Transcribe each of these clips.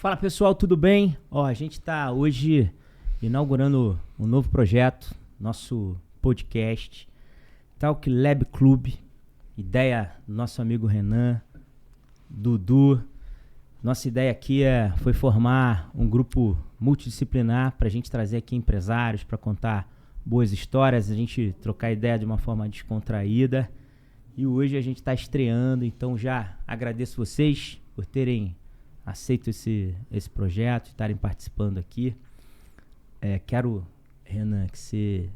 Fala pessoal, tudo bem? A gente está hoje inaugurando um novo projeto, nosso podcast, Talk Lab Club, ideia do nosso amigo Renan, Dudu. Nossa ideia aqui foi formar um grupo multidisciplinar para a gente trazer aqui empresários para contar boas histórias, a gente trocar ideia de uma forma descontraída. E hoje a gente está estreando, então já agradeço vocês por terem aceito esse projeto, estarem participando aqui. Quero, Renan, que você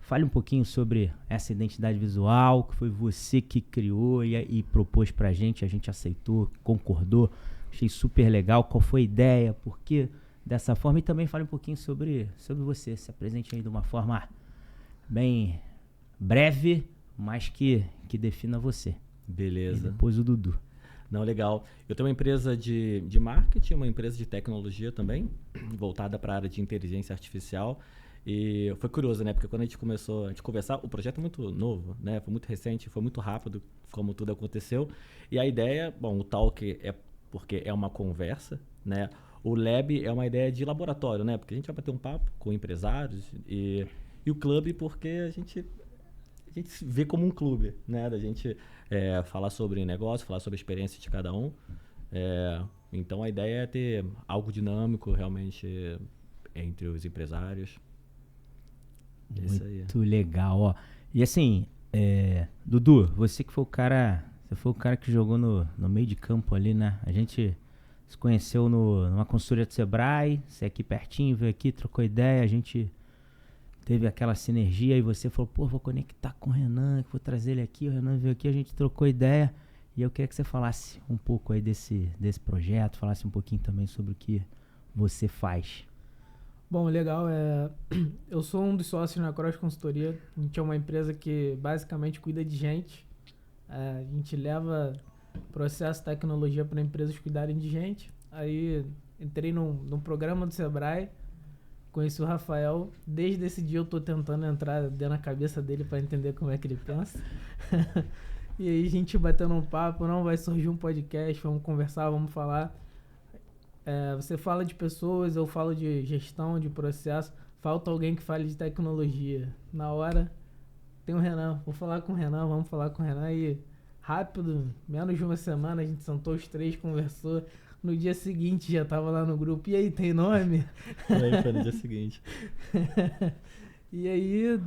fale um pouquinho sobre essa identidade visual, que foi você que criou e propôs pra gente, a gente aceitou, concordou, achei super legal. Qual foi a ideia, por que dessa forma? E também fale um pouquinho sobre você, se apresente aí de uma forma bem breve, mas que defina você. Beleza. E depois o Dudu. Não, legal. Eu tenho uma empresa de marketing, uma empresa de tecnologia também, voltada para a área de inteligência artificial. E foi curioso, né? Porque quando a gente começou a conversar, o projeto é muito novo, né? Foi muito recente, foi muito rápido como tudo aconteceu. E a ideia, bom, o Talk é porque é uma conversa, né? O Lab é uma ideia de laboratório, né? Porque a gente vai bater um papo com empresários e o Clube porque a gente se vê como um clube, né? Da gente falar sobre negócio, falar sobre a experiência de cada um. Então a ideia é ter algo dinâmico realmente entre os empresários. Muito legal, E assim, Dudu, você que foi o cara, que jogou no meio de campo ali, né? A gente se conheceu numa consultoria do Sebrae, você aqui pertinho, veio aqui, trocou ideia, a gente teve aquela sinergia e você falou, vou conectar com o Renan, vou trazer ele aqui, o Renan veio aqui, a gente trocou ideia e eu queria que você falasse um pouco aí desse projeto, falasse um pouquinho também sobre o que você faz. Bom, legal, eu sou um dos sócios na Cross Consultoria, a gente é uma empresa que basicamente cuida de gente, a gente leva processo e tecnologia para empresas cuidarem de gente, aí entrei num programa do Sebrae, conheci o Rafael, desde esse dia eu tô tentando entrar dentro da cabeça dele para entender como é que ele pensa. E aí a gente batendo um papo, não vai surgir um podcast, vamos conversar, vamos falar. Você fala de pessoas, eu falo de gestão, de processo, falta alguém que fale de tecnologia. Na hora, tem o Renan, vamos falar com o Renan e rápido, menos de uma semana a gente sentou os três, conversou. No dia seguinte já tava lá no grupo. E aí, tem nome? Aí foi no dia seguinte. E aí,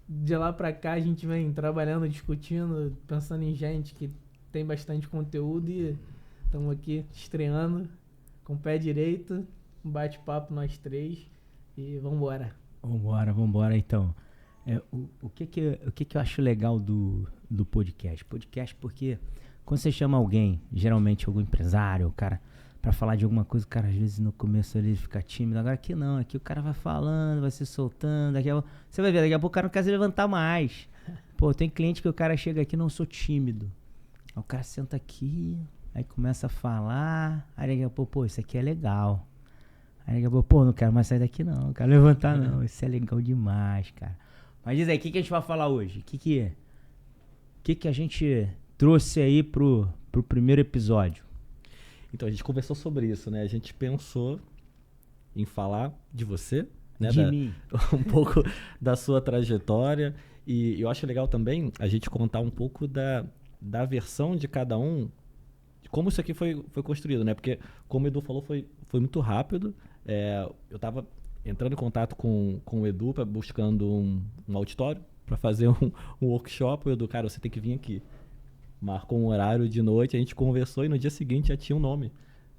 de lá pra cá, a gente vem trabalhando, discutindo, pensando em gente que tem bastante conteúdo e estamos aqui estreando com o pé direito, um bate-papo nós três e vambora. Vambora então. O que eu acho legal do podcast? Podcast porque quando você chama alguém, geralmente algum empresário, o cara, pra falar de alguma coisa, o cara às vezes no começo ele fica tímido. Agora aqui não, aqui o cara vai falando, vai se soltando. Você vai ver, daqui a pouco o cara não quer se levantar mais. Tem cliente que o cara chega aqui, não sou tímido. Aí o cara senta aqui, aí começa a falar. Aí daqui a pouco, isso aqui é legal. Aí daqui a pouco, não quero mais sair daqui não quero levantar não. Isso é legal demais, cara. Mas diz aí, o que a gente vai falar hoje? O que a gente trouxe aí pro primeiro episódio? Então, a gente conversou sobre isso, né? A gente pensou em falar de você, né? De mim. Um pouco da sua trajetória. E eu acho legal também a gente contar um pouco da versão de cada um, de como isso aqui foi construído, né? Porque, como o Edu falou, foi muito rápido. Eu estava entrando em contato com o Edu, buscando um auditório para fazer um workshop. O Edu, cara, você tem que vir aqui. Marcou um horário de noite, a gente conversou e no dia seguinte já tinha um nome,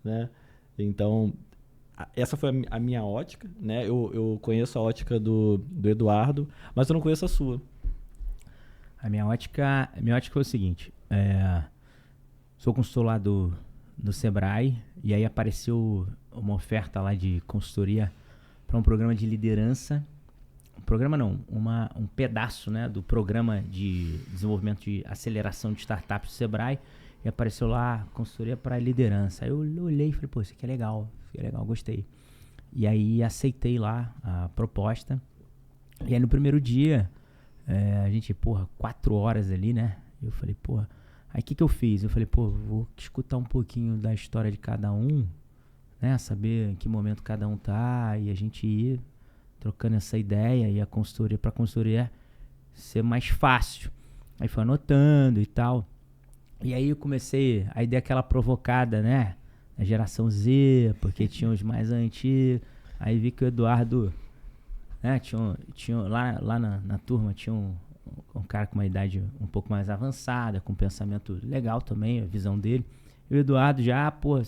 né? Então, essa foi a minha ótica, né? Eu conheço a ótica do Eduardo, mas eu não conheço a sua. A minha ótica foi o seguinte, sou consultor lá do Sebrae e aí apareceu uma oferta lá de consultoria para um programa de liderança. Programa não, um pedaço, né, do programa de desenvolvimento de aceleração de startups do Sebrae e apareceu lá consultoria para liderança. Aí eu olhei e falei, isso aqui é legal, gostei. E aí aceitei lá a proposta. E aí no primeiro dia, a gente, 4 horas ali, né, eu falei, aí o que eu fiz? Eu falei, vou escutar um pouquinho da história de cada um, né? Saber em que momento cada um tá e a gente ir trocando essa ideia e a consultoria para a consultoria ser mais fácil. Aí foi anotando e tal. E aí eu comecei, aí dei aquela provocada, né? A geração Z, porque tinha os mais antigos. Aí vi que o Eduardo, né? Tinha lá na turma tinha um cara com uma idade um pouco mais avançada, com um pensamento legal também, a visão dele. E o Eduardo já, pô,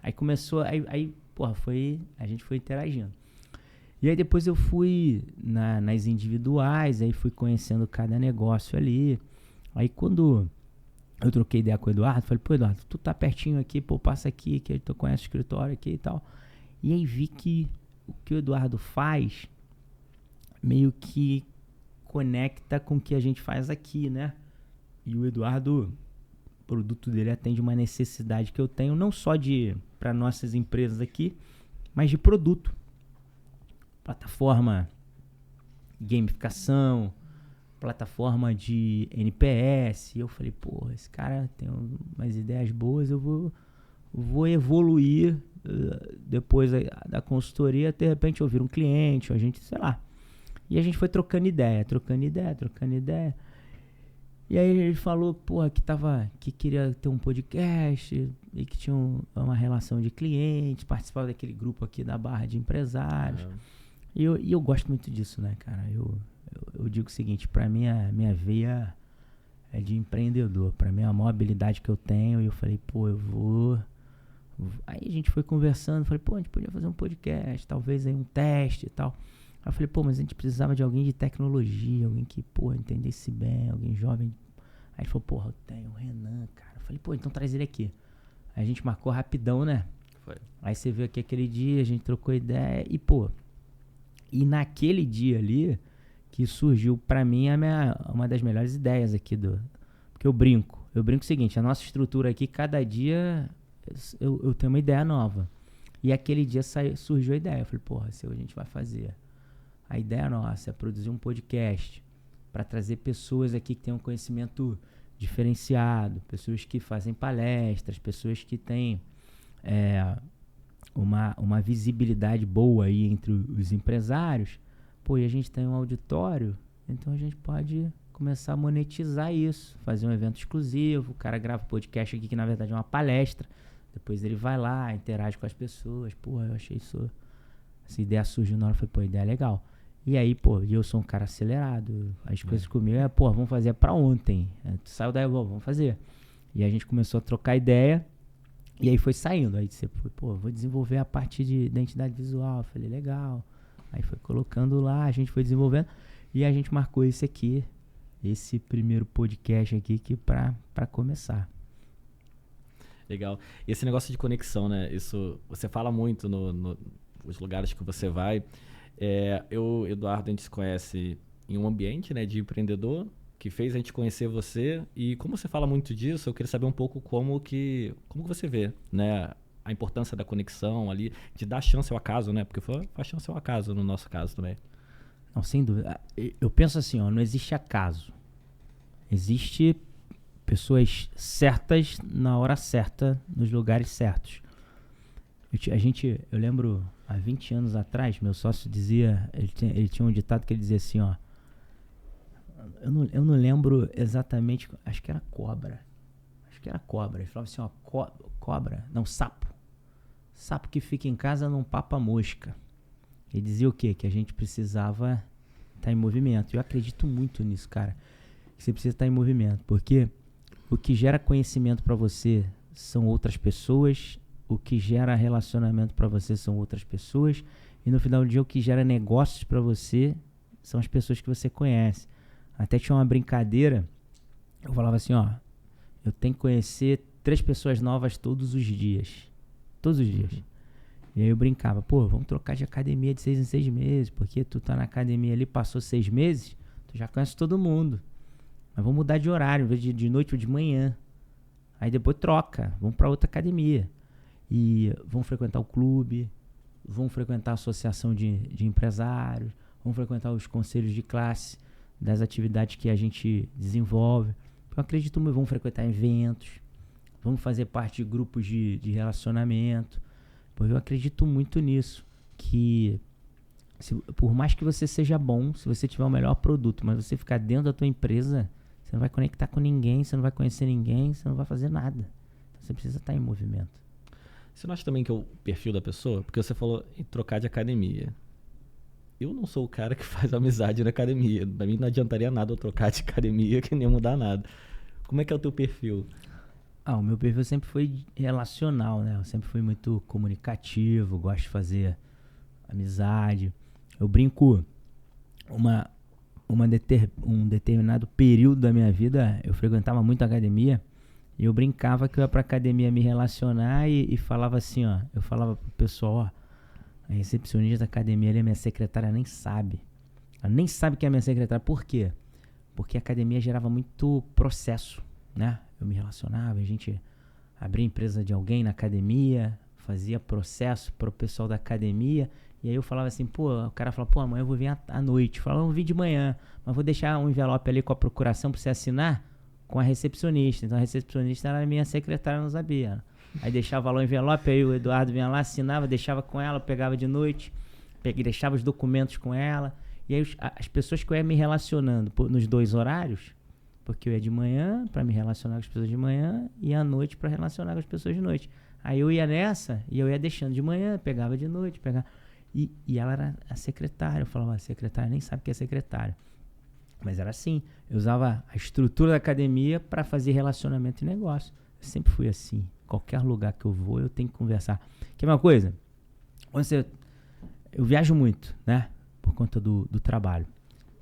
aí começou, aí porra, a gente foi interagindo. E aí depois eu fui nas individuais, aí fui conhecendo cada negócio ali. Aí quando eu troquei ideia com o Eduardo, falei, pô, Eduardo, tu tá pertinho aqui, pô, passa aqui, que tu conhece o escritório aqui e tal. E aí vi que o que o Eduardo faz meio que conecta com o que a gente faz aqui, né? E o Eduardo, o produto dele atende uma necessidade que eu tenho, não só para nossas empresas aqui, mas de produto. Plataforma gamificação, plataforma de NPS. E eu falei, pô, esse cara tem umas ideias boas, eu vou evoluir depois da consultoria, de repente eu viro um cliente, ou a gente, sei lá. E a gente foi trocando ideia. E aí ele falou, porra, que queria ter um podcast e que tinha uma relação de clientes, participava daquele grupo aqui da Barra de Empresários. E eu gosto muito disso, né, cara? Eu digo o seguinte, pra mim a minha veia é de empreendedor. Pra mim é a maior habilidade que eu tenho. E eu falei, pô, eu vou... Aí a gente foi conversando, falei, pô, a gente podia fazer um podcast, talvez aí um teste e tal. Aí eu falei, pô, mas a gente precisava de alguém de tecnologia, alguém que, pô, entendesse bem, alguém jovem. Aí ele falou, porra, eu tenho o Renan, cara. Eu falei, pô, então traz ele aqui. Aí a gente marcou rapidão, né? Foi. Aí você veio aqui aquele dia, a gente trocou ideia e, pô... E naquele dia ali, que surgiu pra mim uma das melhores ideias aqui porque eu brinco o seguinte, a nossa estrutura aqui, cada dia eu tenho uma ideia nova. E aquele dia surgiu a ideia, eu falei, porra, a gente vai fazer. A ideia nossa é produzir um podcast para trazer pessoas aqui que tenham um conhecimento diferenciado, pessoas que fazem palestras, pessoas que têm uma visibilidade boa aí entre os empresários. Pô, e a gente tem um auditório, então a gente pode começar a monetizar isso, fazer um evento exclusivo, o cara grava um podcast aqui que na verdade é uma palestra, depois ele vai lá, interage com as pessoas. Pô, eu achei isso, essa ideia surgiu na hora, eu falei, pô, ideia legal. E aí, pô, eu sou um cara acelerado, as coisas comigo pô, vamos fazer pra ontem, tu saiu daí, vamos fazer. E a gente começou a trocar ideia, e aí foi saindo, aí você foi, pô, vou desenvolver a parte de identidade visual, eu falei, legal. Aí foi colocando lá, a gente foi desenvolvendo, e a gente marcou esse primeiro podcast aqui que pra começar. Legal. E esse negócio de conexão, né? Isso você fala muito nos lugares que você vai. Eu, Eduardo, a gente se conhece em um ambiente, né, de empreendedor que fez a gente conhecer você. E como você fala muito disso, eu queria saber um pouco como que você vê, né, a importância da conexão ali, de dar chance ao acaso, né? Porque faz chance ao acaso no nosso caso também. Não, sem dúvida. Eu penso assim, ó, não existe acaso. Existe pessoas certas na hora certa, nos lugares certos. Eu lembro, há 20 anos atrás, meu sócio dizia, ele tinha um ditado que ele dizia assim, ó, eu não lembro exatamente, acho que era cobra. Ele falava assim, ó, sapo que fica em casa não papa mosca. Ele dizia o quê? Que a gente precisava estar em movimento. Eu acredito muito nisso, cara. Que você precisa estar em movimento, porque o que gera conhecimento para você são outras pessoas, o que gera relacionamento para você são outras pessoas, e no final do dia o que gera negócios para você são as pessoas que você conhece. Até tinha uma brincadeira, eu falava assim, ó, eu tenho que conhecer 3 pessoas novas todos os dias. Todos os dias. E aí eu brincava, pô, vamos trocar de academia de 6 em 6 meses, porque tu tá na academia ali, passou 6 meses, tu já conhece todo mundo. Mas vamos mudar de horário, em vez de noite ou de manhã. Aí depois troca, vamos para outra academia. E vamos frequentar o clube, vamos frequentar a associação de empresários, vamos frequentar os conselhos de classe das atividades que a gente desenvolve. Eu acredito muito, vamos frequentar eventos, vamos fazer parte de grupos de relacionamento. Porque eu acredito muito nisso, que por mais que você seja bom, se você tiver o melhor produto, mas você ficar dentro da tua empresa, você não vai conectar com ninguém, você não vai conhecer ninguém, você não vai fazer nada. Então você precisa estar em movimento. Você não acha também que é o perfil da pessoa? Porque você falou em trocar de academia. Eu não sou o cara que faz amizade na academia. Pra mim não adiantaria nada eu trocar de academia que nem mudar nada. Como é que é o teu perfil? O meu perfil sempre foi relacional, né? Eu sempre fui muito comunicativo, gosto de fazer amizade. Eu brinco, um determinado período da minha vida, eu frequentava muito a academia, e eu brincava que eu ia pra academia me relacionar e falava assim, ó. Eu falava pro pessoal, ó, a recepcionista da academia ali, a minha secretária nem sabe. Ela nem sabe que é a minha secretária. Por quê? Porque a academia gerava muito processo, né? Eu me relacionava, a gente abria a empresa de alguém na academia, fazia processo pro pessoal da academia, e aí eu falava assim, o cara falava, amanhã eu vou vir à noite. Eu falava, eu vou vir de manhã, mas vou deixar um envelope ali com a procuração pra você assinar com a recepcionista. Então a recepcionista era a minha secretária, não sabia. Aí deixava lá o envelope, aí o Eduardo vinha lá, assinava, deixava com ela, eu pegava de noite, deixava os documentos com ela. E aí as pessoas que eu ia me relacionando nos 2 horários, porque eu ia de manhã para me relacionar com as pessoas de manhã e à noite para relacionar com as pessoas de noite. Aí eu ia nessa e eu ia deixando de manhã, pegava de noite, pegava... E ela era a secretária. Eu falava, a secretária nem sabe o que é secretária. Mas era assim, eu usava a estrutura da academia para fazer relacionamento e negócio. Eu sempre fui assim. Qualquer lugar que eu vou, eu tenho que conversar. Quer uma coisa? Eu viajo muito, né? Por conta do trabalho.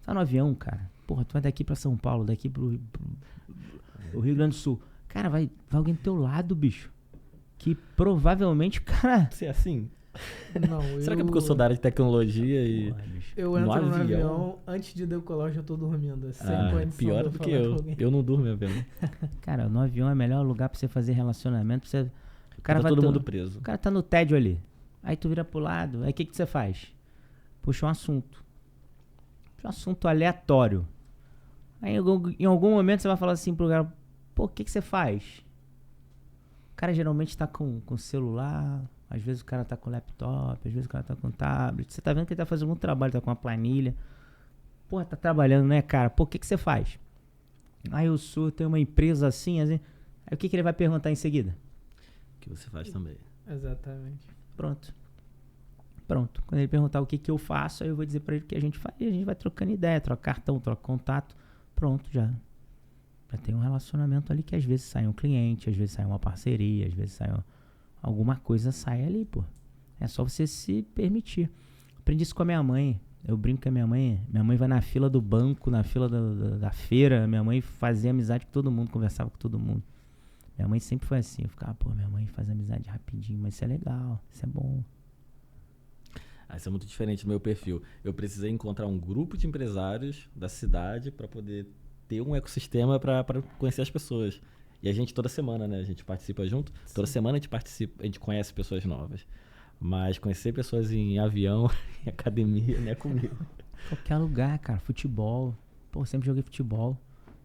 Tá no avião, cara. Porra, tu vai daqui pra São Paulo, daqui pro Rio Grande do Sul. Cara, vai alguém do teu lado, bicho. Que provavelmente, cara... Você é assim? Não, Será que é porque eu sou da área de tecnologia e... Eu entro no avião, antes de decolar eu já tô dormindo. Pior do que eu. Eu não durmo no avião. Cara, no avião é o melhor lugar pra você fazer relacionamento. O cara tá todo mundo preso. O cara tá no tédio ali. Aí tu vira pro lado, aí o que você faz? Puxa um assunto. Puxa um assunto aleatório. Aí em algum momento você vai falar assim pro cara, o que você faz? O cara geralmente tá com celular, às vezes o cara tá com laptop, às vezes o cara tá com tablet. Você tá vendo que ele tá fazendo algum trabalho, tá com uma planilha. Porra, tá trabalhando, né, cara? O que você faz? Aí eu tenho uma empresa assim. Aí o que ele vai perguntar em seguida? O que você faz também. Exatamente. Pronto. Quando ele perguntar o que eu faço, aí eu vou dizer pra ele o que a gente faz. E a gente vai trocando ideia, troca cartão, troca contato. Pronto, já tem um relacionamento ali que às vezes sai um cliente, às vezes sai uma parceria, às vezes sai alguma coisa, sai ali, pô. É só você se permitir. Aprendi isso com a minha mãe. Eu brinco com a minha mãe vai na fila do banco, na fila da feira. Minha mãe fazia amizade com todo mundo, conversava com todo mundo. Minha mãe sempre foi assim. Eu ficava, minha mãe faz amizade rapidinho, mas isso é legal, isso é bom. Isso é muito diferente do meu perfil. Eu precisei encontrar um grupo de empresários da cidade para poder ter um ecossistema para conhecer as pessoas. E a gente toda semana, né? A gente participa junto. Sim. Toda semana a gente participa, a gente conhece pessoas novas. Mas conhecer pessoas em avião, em academia, não é comigo. Qualquer lugar, cara. Futebol. Pô, sempre joguei futebol.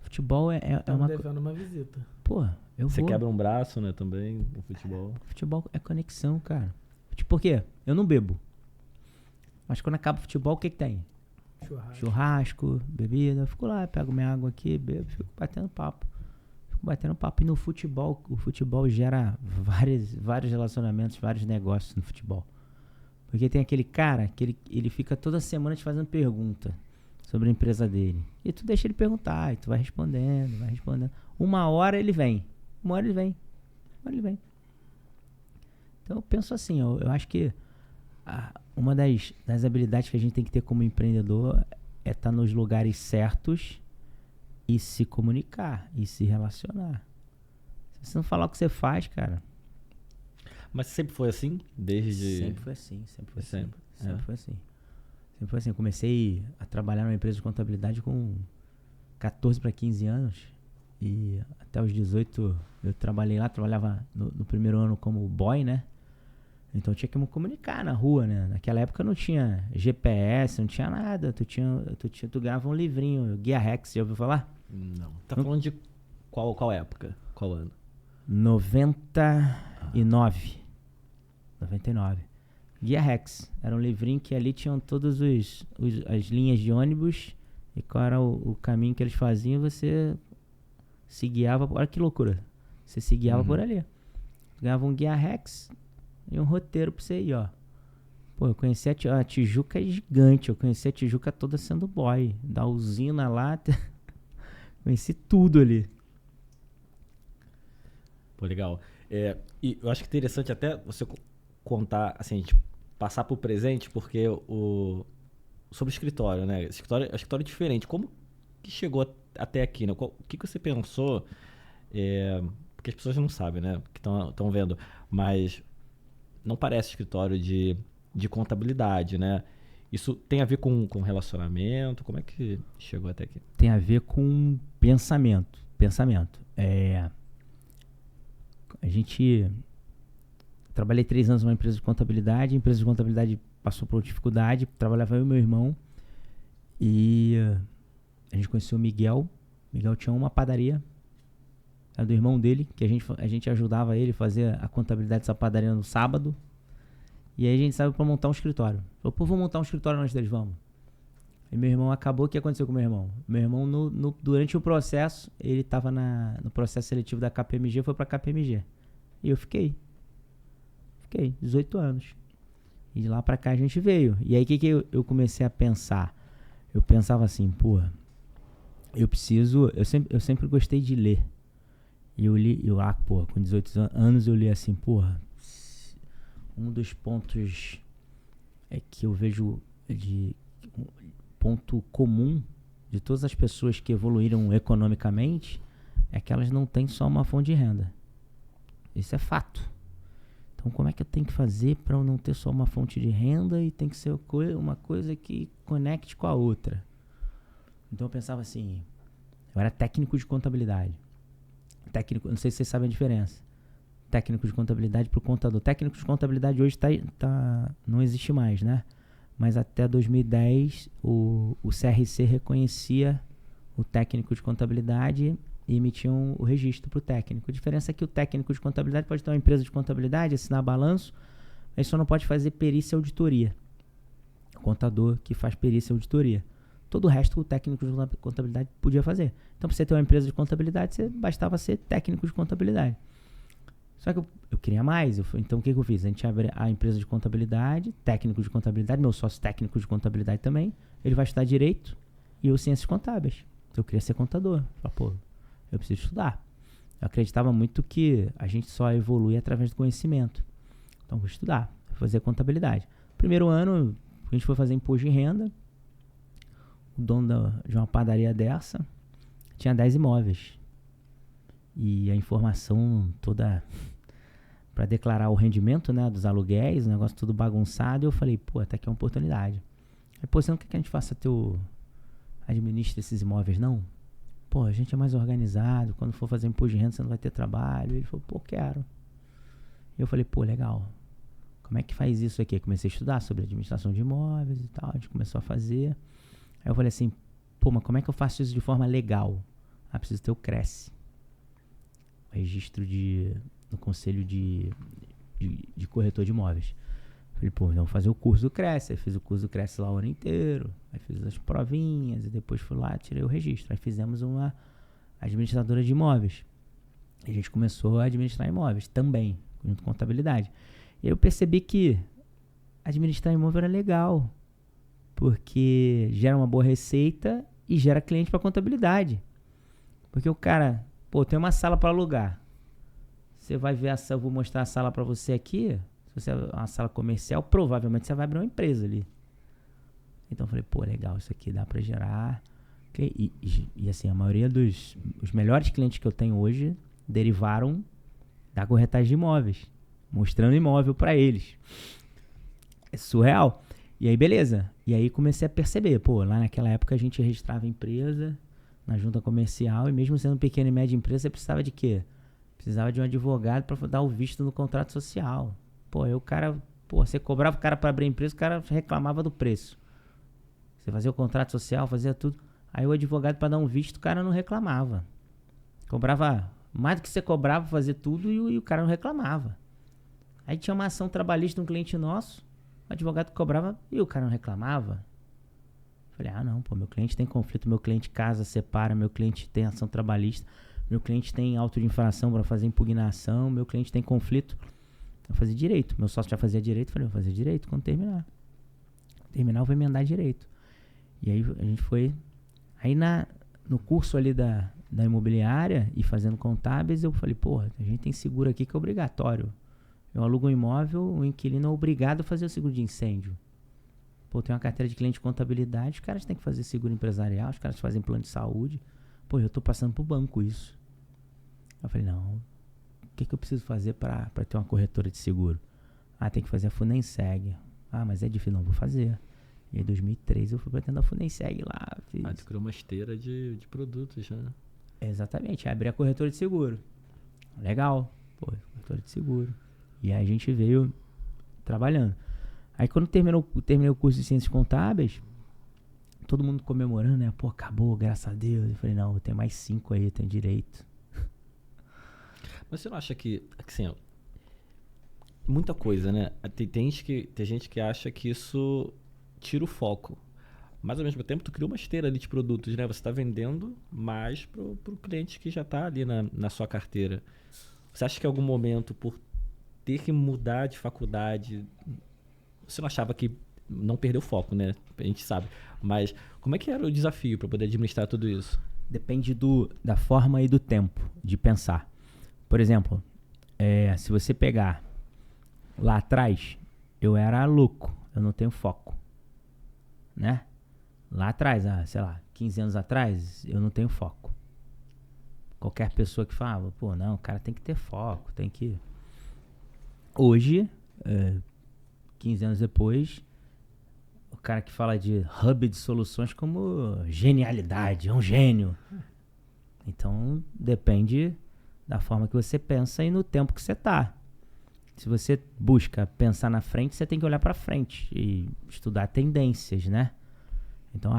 Futebol é uma... devendo uma visita. Pô, Você quebra um braço, né, também, no futebol. Futebol é conexão, cara. Por quê? Eu não bebo. Mas quando acaba o futebol, o que tem? Churrasco, bebida. Eu fico lá, pego minha água aqui, bebo, fico batendo papo. E no futebol, o futebol gera vários relacionamentos, vários negócios no futebol. Porque tem aquele cara que ele fica toda semana te fazendo pergunta sobre a empresa dele. E tu deixa ele perguntar, e tu vai respondendo. Uma hora ele vem. Então eu penso assim, eu acho que uma das habilidades que a gente tem que ter como empreendedor é estar nos lugares certos e se comunicar e se relacionar. Se você não falar o que você faz, cara... Mas sempre foi assim? Sempre foi assim. Eu comecei a trabalhar numa empresa de contabilidade com 14 para 15 anos. E até os 18 eu trabalhava no primeiro ano como boy, né? Então eu tinha que me comunicar na rua, né? Naquela época não tinha GPS, não tinha nada. Tu ganhava um livrinho, Guia Rex, já ouviu falar? Não. Tá falando de qual época? Qual ano? 99. 99. Guia Rex. Era um livrinho que ali tinham todas as linhas de ônibus e qual era o caminho que eles faziam. Você se guiava. Olha que loucura. Você se guiava por ali. Ganhava um Guia Rex e um roteiro pra você ir, ó. Pô, eu conheci a Tijuca é gigante. Eu conheci a Tijuca toda sendo boy. Da usina lá. Conheci tudo ali. Pô, legal. E eu acho que interessante até você contar, assim, a gente passar pro presente, porque sobre o escritório, né? Escritório é diferente. Como que chegou até aqui, né? O que você pensou? Porque as pessoas não sabem, né? Que estão vendo. Mas não parece escritório de contabilidade, né? Isso tem a ver com relacionamento? Como é que chegou até aqui? Tem a ver com pensamento. Trabalhei 3 anos numa empresa de contabilidade. A empresa de contabilidade passou por dificuldade. Trabalhava eu e meu irmão. E a gente conheceu o Miguel. Miguel tinha uma padaria. Era do irmão dele, que a gente ajudava ele a fazer a contabilidade dessa padaria no sábado. E aí a gente saiu pra montar um escritório. Falou, pô, vamos montar um escritório nós dois, vamos. E meu irmão acabou. O que aconteceu com meu irmão? Meu irmão, durante o processo, ele tava no processo seletivo da KPMG, foi pra KPMG. E eu fiquei 18 anos. E de lá pra cá a gente veio. E aí o que eu comecei a pensar? Eu pensava assim, pô, eu sempre gostei de ler. E com 18 anos eu li assim, porra, um dos pontos que eu vejo de ponto comum de todas as pessoas que evoluíram economicamente é que elas não têm só uma fonte de renda. Isso é fato. Então como é que eu tenho que fazer para eu não ter só uma fonte de renda e tem que ser uma coisa que conecte com a outra? Então eu pensava assim, eu era técnico de contabilidade. Não sei se vocês sabem a diferença. Técnico de contabilidade para o contador. Técnico de contabilidade hoje não existe mais, né? Mas até 2010 o CRC reconhecia o técnico de contabilidade e emitiam o registro para o técnico. A diferença é que o técnico de contabilidade pode ter uma empresa de contabilidade, assinar balanço, mas só não pode fazer perícia e auditoria. O contador que faz perícia e auditoria. Todo o resto o técnico de contabilidade podia fazer. Então, para você ter uma empresa de contabilidade, bastava ser técnico de contabilidade. Só que eu queria mais. Então, o que eu fiz? A gente abre a empresa de contabilidade, técnico de contabilidade, meu sócio técnico de contabilidade também. Ele vai estudar direito e eu ciências contábeis. Eu queria ser contador. Eu falei, pô, eu preciso estudar. Eu acreditava muito que a gente só evolui através do conhecimento. Então, vou estudar, vou fazer contabilidade. Primeiro ano, a gente foi fazer imposto de renda. O dono de uma padaria dessa tinha 10 imóveis. E a informação toda para declarar o rendimento, né, dos aluguéis, o negócio tudo bagunçado. E eu falei, pô, até aqui é uma oportunidade. Aí, pô, você não quer que a gente faça administre esses imóveis, não? Pô, a gente é mais organizado. Quando for fazer imposto de renda, você não vai ter trabalho. Ele falou, pô, quero. E eu falei, pô, legal. Como é que faz isso aqui? Eu comecei a estudar sobre administração de imóveis e tal. A gente começou a fazer. Aí eu falei assim, pô, mas como é que eu faço isso de forma legal? Preciso ter o Cresce. O registro no conselho de corretor de imóveis. Falei, pô, vamos fazer o curso do Cresce. Aí fiz o curso do Cresce lá o ano inteiro. Aí fiz as provinhas e depois fui lá, tirei o registro. Aí fizemos uma administradora de imóveis. E a gente começou a administrar imóveis também, junto com contabilidade. E aí eu percebi que administrar imóvel era legal. Porque gera uma boa receita e gera cliente para contabilidade. Porque o cara, pô, tem uma sala para alugar. Você vai ver eu vou mostrar a sala para você aqui. Se você é uma sala comercial, provavelmente você vai abrir uma empresa ali. Então eu falei, pô, legal, isso aqui dá para gerar. E assim, a maioria os melhores clientes que eu tenho hoje derivaram da corretagem de imóveis, mostrando imóvel para eles. É surreal. E aí, beleza. E aí comecei a perceber, pô, lá naquela época a gente registrava empresa na junta comercial e mesmo sendo pequena e média empresa, você precisava de quê? Precisava de um advogado para dar o visto no contrato social. Pô, aí o cara, você cobrava o cara para abrir a empresa, o cara reclamava do preço. Você fazia o contrato social, fazia tudo. Aí o advogado para dar um visto, o cara não reclamava. Cobrava mais do que você cobrava, fazer tudo e o cara não reclamava. Aí tinha uma ação trabalhista de um cliente nosso, o advogado cobrava e o cara não reclamava. Falei, não, pô, meu cliente tem conflito, meu cliente casa, separa, meu cliente tem ação trabalhista, meu cliente tem auto de infração para fazer impugnação, meu cliente tem conflito. Eu fazia direito, meu sócio já fazia direito, falei, eu vou fazer direito quando terminar. Terminar eu vou emendar direito. E aí a gente foi, aí no curso ali da imobiliária e fazendo contábeis, eu falei, porra, a gente tem seguro aqui que é obrigatório. Eu alugo um imóvel, o inquilino é obrigado a fazer o seguro de incêndio. Pô, tem uma carteira de cliente de contabilidade, os caras têm que fazer seguro empresarial, os caras fazem plano de saúde. Pô, eu tô passando pro banco isso. Eu falei, não, o que eu preciso fazer para ter uma corretora de seguro? Tem que fazer a Funenseg. Mas é difícil, não, vou fazer. E em 2003 eu fui pra dentro da Funenseg lá. Tu criou uma esteira de produtos, né? Exatamente, abri a corretora de seguro. Legal, pô, corretora de seguro. E aí a gente veio trabalhando. Aí quando terminei o curso de Ciências Contábeis, todo mundo comemorando, né? Pô, acabou, graças a Deus. Eu falei, não, tem mais 5 aí, tem direito. Mas você não acha que assim, ó, muita coisa, né? Tem gente que acha que isso tira o foco. Mas ao mesmo tempo tu criou uma esteira ali de produtos, né? Você está vendendo mais pro cliente que já está ali na sua carteira. Você acha que em algum momento, por ter que mudar de faculdade, você não achava que não perdeu o foco, né? A gente sabe. Mas como é que era o desafio para poder administrar tudo isso? Depende da forma e do tempo de pensar. Por exemplo, se você pegar lá atrás, eu era louco, eu não tenho foco, né? Lá atrás, sei lá, 15 anos atrás, eu não tenho foco. Qualquer pessoa que fala, pô, não, o cara tem que ter foco, tem que... Hoje, 15 anos depois, o cara que fala de hub de soluções como genialidade, é um gênio. Então, depende da forma que você pensa e no tempo que você tá. Se você busca pensar na frente, você tem que olhar para frente e estudar tendências, né? Então,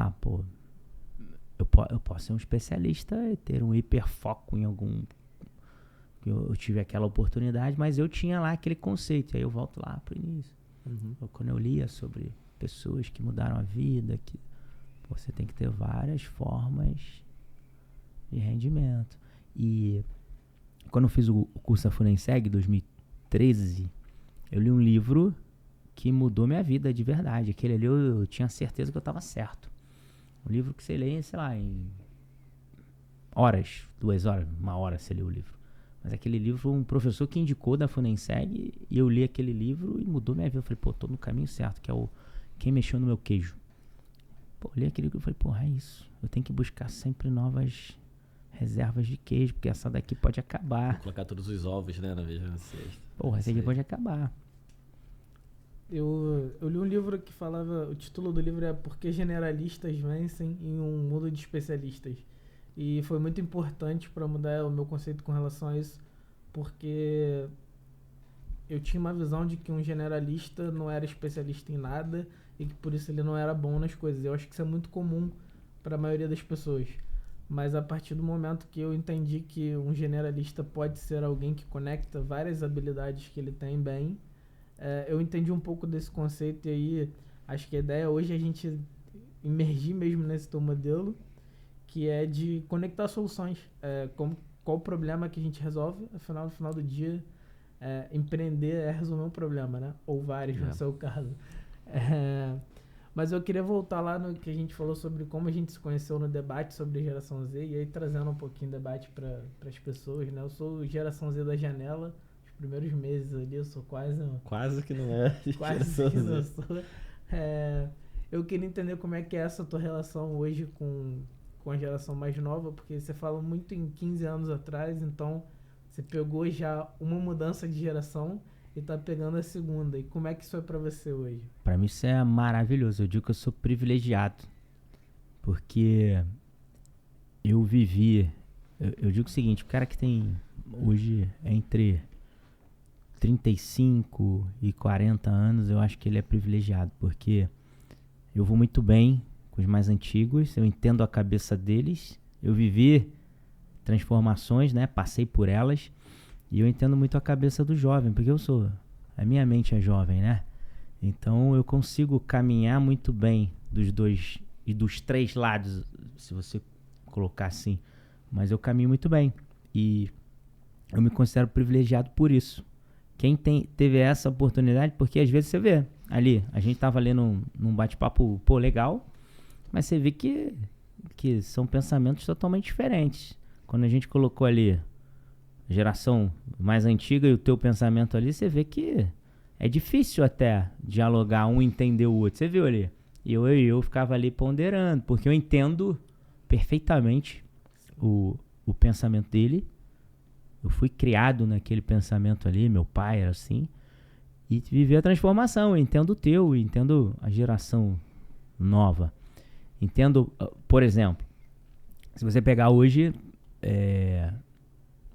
eu posso ser um especialista e ter um hiperfoco em algum... Eu tive aquela oportunidade, mas eu tinha lá aquele conceito. E aí eu volto lá pro início. Quando eu lia sobre pessoas que mudaram a vida, que você tem que ter várias formas de rendimento. E quando eu fiz o curso da Funenseg, em 2013, eu li um livro que mudou minha vida de verdade. Aquele ali eu tinha certeza que eu estava certo. Um livro que você lê, sei lá, em horas, 2 horas, 1 hora você lê o livro. Mas aquele livro, um professor que indicou da Funenseg, e eu li aquele livro e mudou minha vida. Eu falei, pô, tô no caminho certo, que é o Quem Mexeu no Meu Queijo. Pô, eu li aquele livro e falei, pô, é isso. Eu tenho que buscar sempre novas reservas de queijo, porque essa daqui pode acabar. Vou colocar todos os ovos, né, na mesma cesta. Porra, essa aqui pode acabar. Eu li um livro que falava, o título do livro é Por que Generalistas Vencem em um Mundo de Especialistas. E foi muito importante para mudar o meu conceito com relação a isso, porque eu tinha uma visão de que um generalista não era especialista em nada e que por isso ele não era bom nas coisas. Eu acho que isso é muito comum para a maioria das pessoas. Mas a partir do momento que eu entendi que um generalista pode ser alguém que conecta várias habilidades que ele tem bem, eu entendi um pouco desse conceito. E aí acho que a ideia hoje é a gente imergir mesmo nesse teu modelo, que é de conectar soluções. Qual o problema que a gente resolve, afinal, no final do dia, empreender é resolver um problema, né? Ou vários, no seu caso. Mas eu queria voltar lá no que a gente falou sobre como a gente se conheceu no debate sobre geração Z, e aí trazendo um pouquinho de debate para as pessoas, né? Eu sou geração Z da janela, os primeiros meses ali eu sou Quase que não é. Quase que não sou. Eu queria entender como é que é essa tua relação hoje com a geração mais nova, porque você fala muito em 15 anos atrás, então você pegou já uma mudança de geração e tá pegando a segunda. E como é que isso é pra você hoje? Pra mim isso é maravilhoso. Eu digo que eu sou privilegiado, porque eu vivi... Eu digo o seguinte, o cara que tem hoje entre 35 e 40 anos, eu acho que ele é privilegiado, porque eu vou muito bem com os mais antigos, eu entendo a cabeça deles, eu vivi transformações, né? Passei por elas, e eu entendo muito a cabeça do jovem, porque eu sou A minha mente é jovem, né? Então eu consigo caminhar muito bem dos dois e dos três lados, se você colocar assim. Mas eu caminho muito bem. E eu me considero privilegiado por isso. Quem teve essa oportunidade, porque às vezes você vê ali, a gente tava ali num bate-papo, pô, legal, mas você vê que são pensamentos totalmente diferentes. Quando a gente colocou ali a geração mais antiga e o teu pensamento ali, você vê que é difícil até dialogar, um entender o outro. Você viu ali? E eu ficava ali ponderando, porque eu entendo perfeitamente o pensamento dele. Eu fui criado naquele pensamento ali, meu pai era assim, e vivi a transformação. Eu entendo o teu, eu entendo a geração nova. Entendo, por exemplo, se você pegar hoje,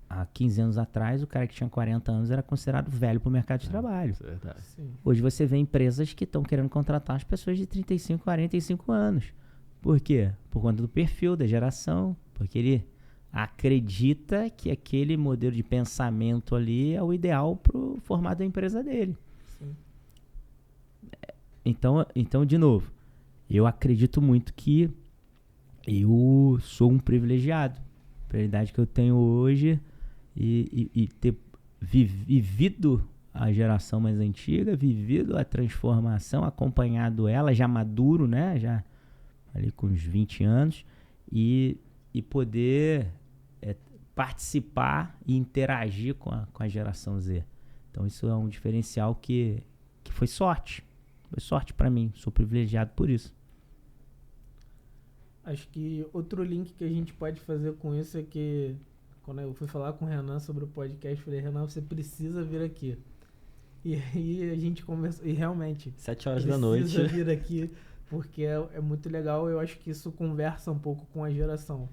há 15 anos atrás, o cara que tinha 40 anos era considerado velho para o mercado de trabalho. Isso é verdade. Sim. Hoje você vê empresas que estão querendo contratar as pessoas de 35, 45 anos. Por quê? Por conta do perfil, da geração, porque ele acredita que aquele modelo de pensamento ali é o ideal para o formato da empresa dele. Sim. Então, de novo, eu acredito muito que eu sou um privilegiado pela idade que eu tenho hoje e ter vivido a geração mais antiga, vivido a transformação, acompanhado ela, já maduro, né? Já ali com uns 20 anos, e poder participar e interagir com a geração Z. Então isso é um diferencial que foi sorte. Foi sorte para mim. Sou privilegiado por isso. Acho que outro link que a gente pode fazer com isso é que quando eu fui falar com o Renan sobre o podcast, eu falei, Renan, você precisa vir aqui. E aí a gente conversou, e realmente 7 horas da noite. precisa vir aqui, porque é muito legal. Eu acho que isso conversa um pouco com a geração.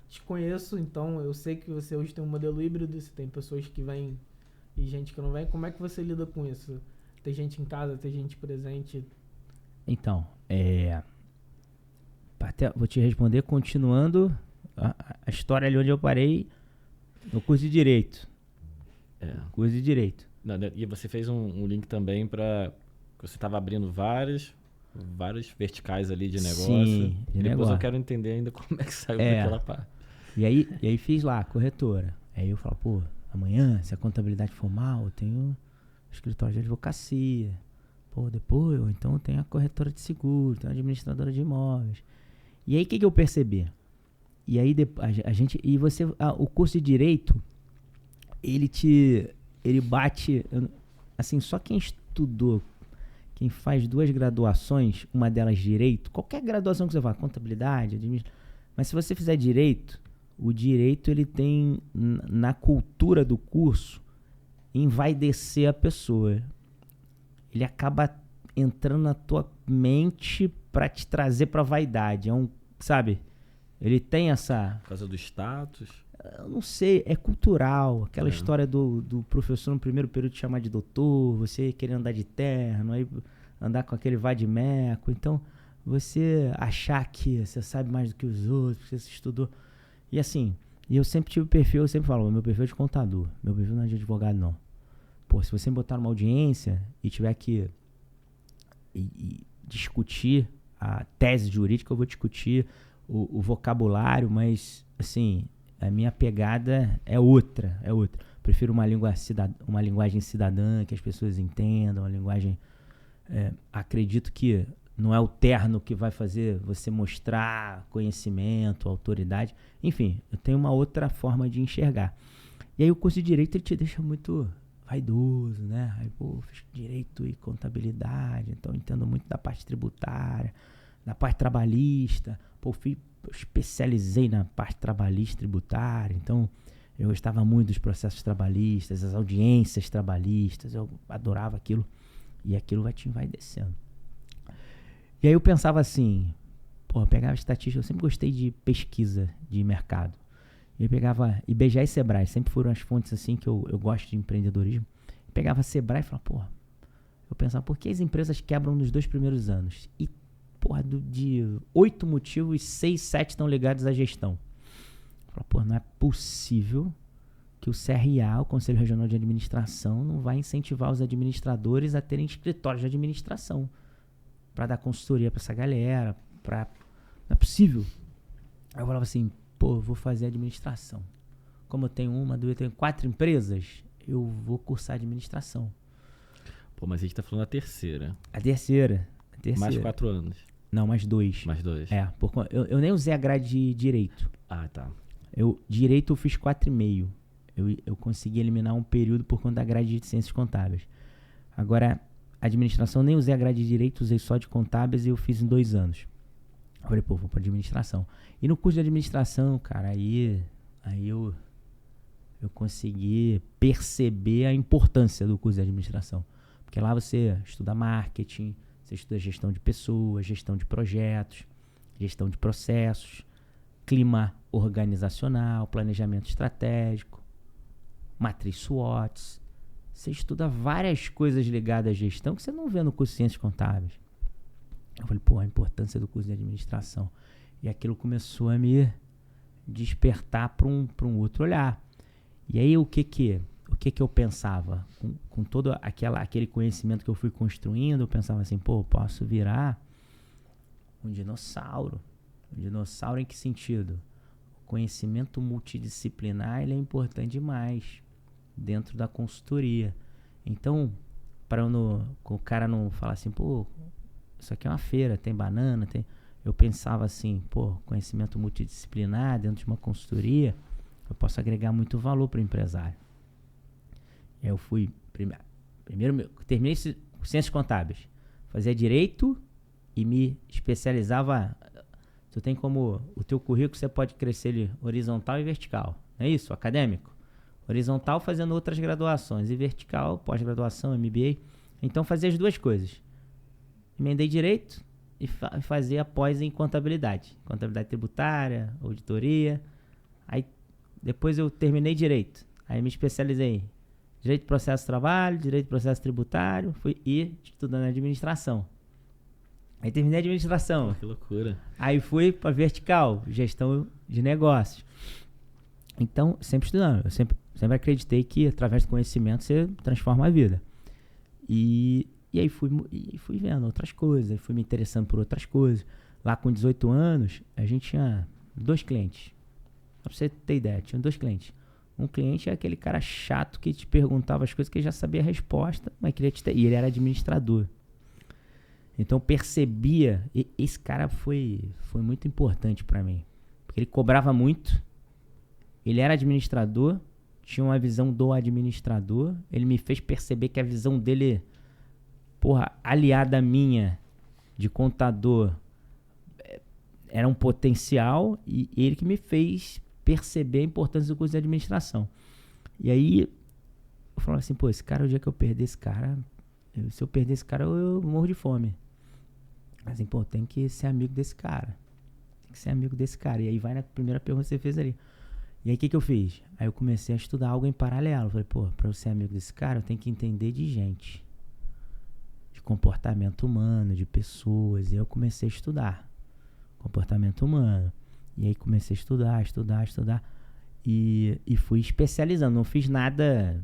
Te conheço, então eu sei que você hoje tem um modelo híbrido, você tem pessoas que vêm e gente que não vem. Como é que você lida com isso? Tem gente em casa, tem gente presente? Então, vou te responder continuando a história ali onde eu parei no curso de Direito. Curso de Direito. Não, e você fez um link também para que você estava abrindo vários verticais ali de negócio. Sim, de Depois negócio. eu quero entender ainda como é que saiu daquela parte. E aí fiz lá, corretora. Aí eu falo, pô, amanhã, se a contabilidade for mal, eu tenho escritório de advocacia. Pô, depois, ou então eu tenho a corretora de seguro, tenho a administradora de imóveis. E aí o que eu percebi? E aí o curso de Direito, ele bate, assim, só quem estudou, quem faz 2 graduações, uma delas Direito, qualquer graduação que você vá, contabilidade, mas se você fizer Direito, o Direito ele tem na cultura do curso envaidecer a pessoa. Ele acaba entrando na tua mente para te trazer para vaidade. Sabe? Ele tem essa... Por causa do status? Eu não sei, é cultural. Aquela história do professor no primeiro período te chamar de doutor, você querer andar de terno, aí andar com aquele vade-meco. Então, você achar que você sabe mais do que os outros, porque você estudou. E assim, eu sempre tive perfil, eu sempre falo, meu perfil é de contador, meu perfil não é de advogado, não. Pô, se você me botar numa audiência e tiver que discutir a tese jurídica, eu vou discutir o vocabulário, mas, assim, a minha pegada é outra. Prefiro uma linguagem cidadã, que as pessoas entendam, uma linguagem... acredito que não é o terno que vai fazer você mostrar conhecimento, autoridade. Enfim, eu tenho uma outra forma de enxergar. E aí o curso de Direito ele te deixa muito vaidoso, né? Aí, pô, fiz Direito e Contabilidade, então entendo muito da parte tributária, da parte trabalhista. Pô, eu especializei na parte trabalhista e tributária, então eu gostava muito dos processos trabalhistas, as audiências trabalhistas, eu adorava aquilo. E aquilo vai te envaidecendo. E aí eu pensava assim, pô, eu pegava estatística, eu sempre gostei de pesquisa de mercado. Eu pegava IBGE e Sebrae, sempre foram as fontes assim que eu gosto de empreendedorismo. Eu pegava Sebrae e falava, pô, eu pensava, por que as empresas quebram nos 2 primeiros anos? E, porra, de 8 motivos, 6, 7 estão ligados à gestão. Eu falava, pô, não é possível que o CRA, o Conselho Regional de Administração, não vai incentivar os administradores a terem escritórios de administração para dar consultoria para essa galera, não é possível. Aí eu falava assim, pô, eu vou fazer administração. Como eu tenho eu tenho 4 empresas, eu vou cursar administração. Pô, mas a gente tá falando da terceira. A terceira. Mais 4 anos. Não, mais 2. Mais 2. Eu nem usei a grade de direito. Ah, tá. Direito eu fiz 4,5. Eu consegui eliminar um período por conta da grade de ciências contábeis. Agora, administração, nem usei a grade de direito, usei só de contábeis e eu fiz em 2 anos. Eu falei, pô, vou pra administração. E no curso de administração, cara, aí eu consegui perceber a importância do curso de administração. Porque lá você estuda marketing, você estuda gestão de pessoas, gestão de projetos, gestão de processos, clima organizacional, planejamento estratégico, matriz SWOT. Você estuda várias coisas ligadas à gestão que você não vê no curso de ciências contábeis. Eu falei, pô, a importância do curso de administração. E aquilo começou a me despertar para um outro olhar. E aí o que eu pensava? Com todo aquele conhecimento que eu fui construindo, eu pensava assim, pô, eu posso virar um dinossauro. Um dinossauro em que sentido? O conhecimento multidisciplinar ele é importante demais dentro da consultoria. Então, para o cara não falar assim, pô, isso aqui é uma feira, tem banana, tem... Eu pensava assim, pô, conhecimento multidisciplinar dentro de uma consultoria, eu posso agregar muito valor para o empresário. E aí eu fui, primeiro terminei ciências contábeis, fazia direito e me especializava. Tu tem como o teu currículo, você pode crescer ele horizontal e vertical, não é isso? Acadêmico. Horizontal fazendo outras graduações e vertical, pós-graduação, MBA. Então fazia as duas coisas. Emendei direito e fazia pós em contabilidade. Contabilidade tributária, auditoria. Aí depois eu terminei direito. Aí me especializei em direito de processo de trabalho, direito de processo tributário, fui estudando administração. Aí terminei a administração. Que loucura. Aí fui para vertical, gestão de negócios. Então, sempre estudando. Eu sempre acreditei que através do conhecimento você transforma a vida. E aí fui vendo outras coisas, fui me interessando por outras coisas. Lá com 18 anos, a gente tinha 2 clientes. Só pra você ter ideia, tinha 2 clientes. Um cliente é aquele cara chato que te perguntava as coisas que ele já sabia a resposta, mas queria e ele era administrador. Então eu percebia, e esse cara foi muito importante para mim. Porque ele cobrava muito, ele era administrador, tinha uma visão do administrador, ele me fez perceber que a visão dele, aliada à minha, de contador, era um potencial, e ele que me fez perceber a importância do curso de administração. E aí, eu falava assim, pô, esse cara, o dia que eu perder esse cara, se eu perder esse cara, eu morro de fome. Assim, pô, tem que ser amigo desse cara. Tem que ser amigo desse cara. E aí vai na primeira pergunta que você fez ali. E aí, o que eu fiz? Aí eu comecei a estudar algo em paralelo. Eu falei, pô, pra eu ser amigo desse cara, eu tenho que entender de gente. De comportamento humano, de pessoas. E aí eu comecei a estudar comportamento humano. E aí comecei a estudar. E fui especializando. Não fiz nada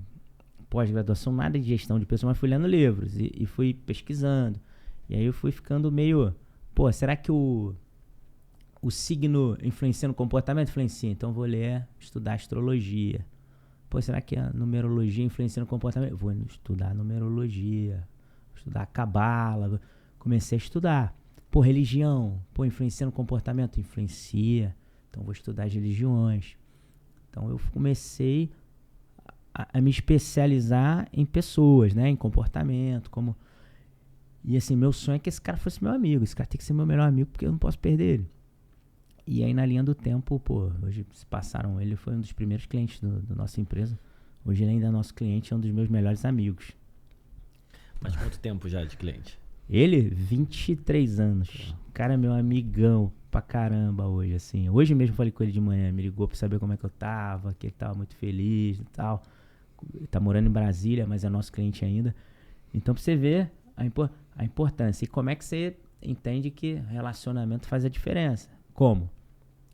pós-graduação, nada de gestão de pessoas, mas fui lendo livros e fui pesquisando. E aí eu fui ficando meio... Pô, será que o signo influencia no comportamento? Influencia. Então vou estudar astrologia. Pô, será que a numerologia influencia no comportamento? Vou estudar numerologia. Vou estudar cabala. Comecei a estudar. Pô, religião. Pô, influencia no comportamento? Influencia. Então vou estudar as religiões. Então eu comecei a me especializar em pessoas, né? Em comportamento, como... E assim, meu sonho é que esse cara fosse meu amigo. Esse cara tem que ser meu melhor amigo porque eu não posso perder ele. E aí, na linha do tempo, pô, hoje se passaram... Ele foi um dos primeiros clientes da nossa empresa. Hoje ele ainda é nosso cliente, é um dos meus melhores amigos. Mas quanto tempo já de cliente? Ele, 23 anos. O cara é meu amigão pra caramba hoje, assim. Hoje mesmo falei com ele de manhã, me ligou pra saber como é que eu tava, que ele tava muito feliz e tal. Ele tá morando em Brasília, mas é nosso cliente ainda. Então, pra você ver a importância. E como é que você entende que relacionamento faz a diferença? Como?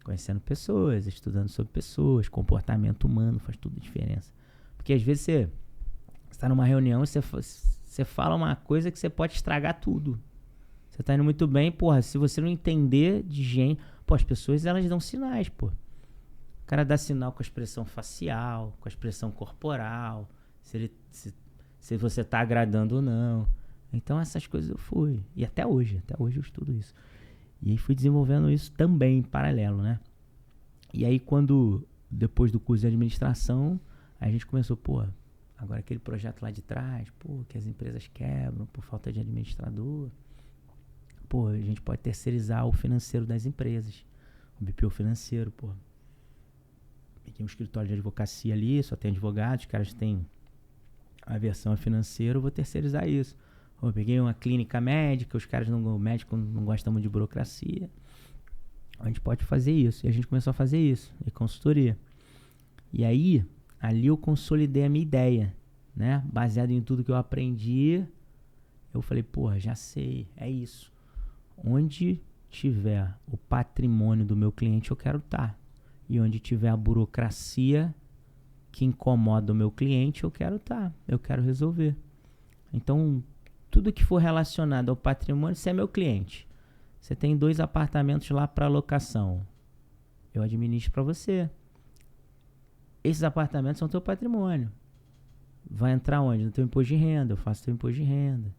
Conhecendo pessoas, estudando sobre pessoas, comportamento humano, faz tudo diferença. Porque às vezes você está numa reunião e você fala uma coisa que você pode estragar tudo. Você tá indo muito bem, porra, se você não entender de gente... Pô, as pessoas, elas dão sinais, pô. O cara dá sinal com a expressão facial, com a expressão corporal, se você tá agradando ou não. Então essas coisas eu fui. E até hoje eu estudo isso. E aí fui desenvolvendo isso também em paralelo, né? E aí depois do curso de administração, a gente começou, pô, agora aquele projeto lá de trás, pô, que as empresas quebram por falta de administrador. Pô, a gente pode terceirizar o financeiro das empresas. O BPO financeiro, pô. Peguei um escritório de advocacia ali, só tem advogados, os caras têm a versão financeira, eu vou terceirizar isso. Eu peguei uma clínica médica, os caras o médico não gostam muito de burocracia. A gente pode fazer isso. E a gente começou a fazer isso, e consultoria. E aí, ali eu consolidei a minha ideia, né? Baseado em tudo que eu aprendi, eu falei, porra, já sei, é isso. Onde tiver o patrimônio do meu cliente, eu quero estar. E onde tiver a burocracia que incomoda o meu cliente, eu quero estar. Eu quero resolver. Então, tudo que for relacionado ao patrimônio, você é meu cliente. Você tem 2 apartamentos lá para locação. Eu administro para você. Esses apartamentos são teu patrimônio. Vai entrar onde? No teu imposto de renda. Eu faço teu imposto de renda.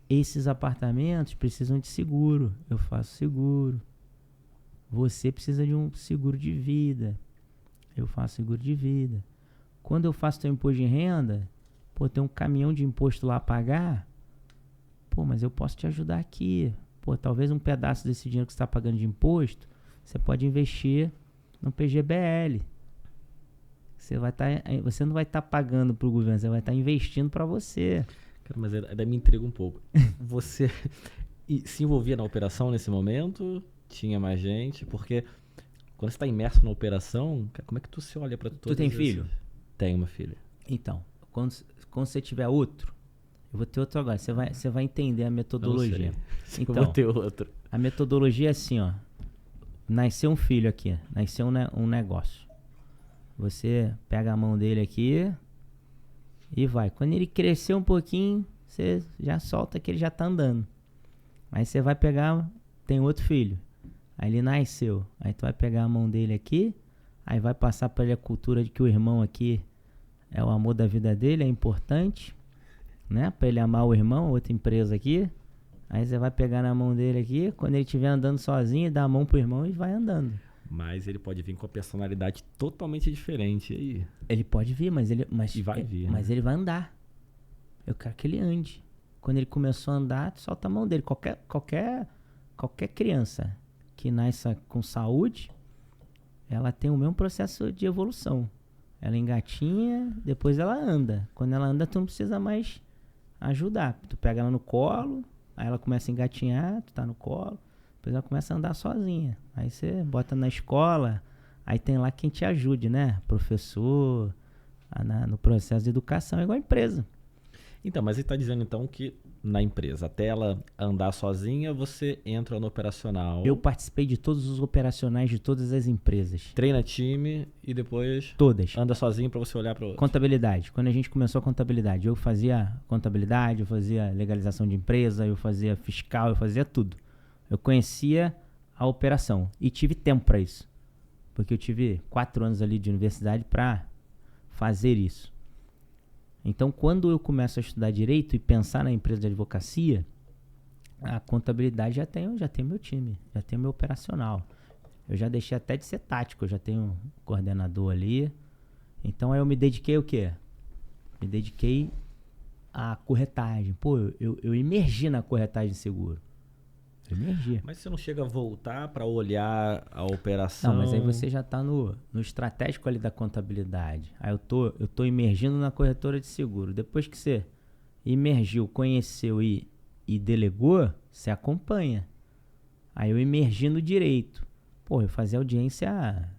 Esses apartamentos precisam de seguro. Eu faço seguro. Você precisa de um seguro de vida. Eu faço seguro de vida. Quando eu faço teu imposto de renda, pô, tem um caminhão de imposto lá a pagar. Pô, mas eu posso te ajudar aqui. Pô, talvez um pedaço desse dinheiro que você está pagando de imposto, você pode investir no PGBL. Você não vai estar pagando para o governo, você vai estar investindo para você. Cara, mas ainda me intriga um pouco. Você se envolvia na operação nesse momento? Tinha mais gente? Porque quando você está imerso na operação, como é que tu se olha para todos? Tu tem filho? Tenho uma filha. Então, quando você tiver outro, eu vou ter outro agora, você vai entender a metodologia. Então, eu vou ter outro. A metodologia é assim, ó. Nasceu um filho aqui, nasceu um negócio. Você pega a mão dele aqui e vai. Quando ele crescer um pouquinho, você já solta que ele já tá andando. Aí você vai pegar, tem outro filho. Aí ele nasceu. Aí tu vai pegar a mão dele aqui, aí vai passar para ele a cultura de que o irmão aqui é o amor da vida dele, é importante, né? Para ele amar o irmão, outra empresa aqui. Aí você vai pegar na mão dele aqui, quando ele estiver andando sozinho, dá a mão pro irmão e vai andando. Mas ele pode vir com a personalidade totalmente diferente aí. Ele pode vir, mas ele vai andar. Eu quero que ele ande. Quando ele começou a andar, solta a mão dele. Qualquer criança que nasce com saúde, ela tem o mesmo processo de evolução. Ela engatinha, depois ela anda. Quando ela anda, tu não precisa mais ajudar. Tu pega ela no colo, aí ela começa a engatinhar, tu tá no colo. Depois ela começa a andar sozinha. Aí você bota na escola, aí tem lá quem te ajude, né? Professor, no processo de educação, é igual a empresa. Então, mas ele está dizendo então que na empresa, até ela andar sozinha, você entra no operacional. Eu participei de todos os operacionais de todas as empresas. Treina time e depois... Todas. Anda sozinho para você olhar para o outro. Contabilidade. Quando a gente começou a contabilidade, eu fazia contabilidade, eu fazia legalização de empresa, eu fazia fiscal, eu fazia tudo. Eu conhecia a operação e tive tempo para isso. Porque eu tive 4 anos ali de universidade para fazer isso. Então, quando eu começo a estudar direito e pensar na empresa de advocacia, a contabilidade já tem meu time, já tem meu operacional. Eu já deixei até de ser tático, eu já tenho um coordenador ali. Então, aí eu me dediquei ao quê? Me dediquei à corretagem. Pô, eu imergi na corretagem de seguro. Energia. Mas você não chega a voltar para olhar a operação? Não, mas aí você já está no estratégico ali da contabilidade. Aí eu tô imergindo na corretora de seguro. Depois que você imergiu, conheceu e delegou, você acompanha. Aí eu imergi no direito. Pô, eu fazia audiência...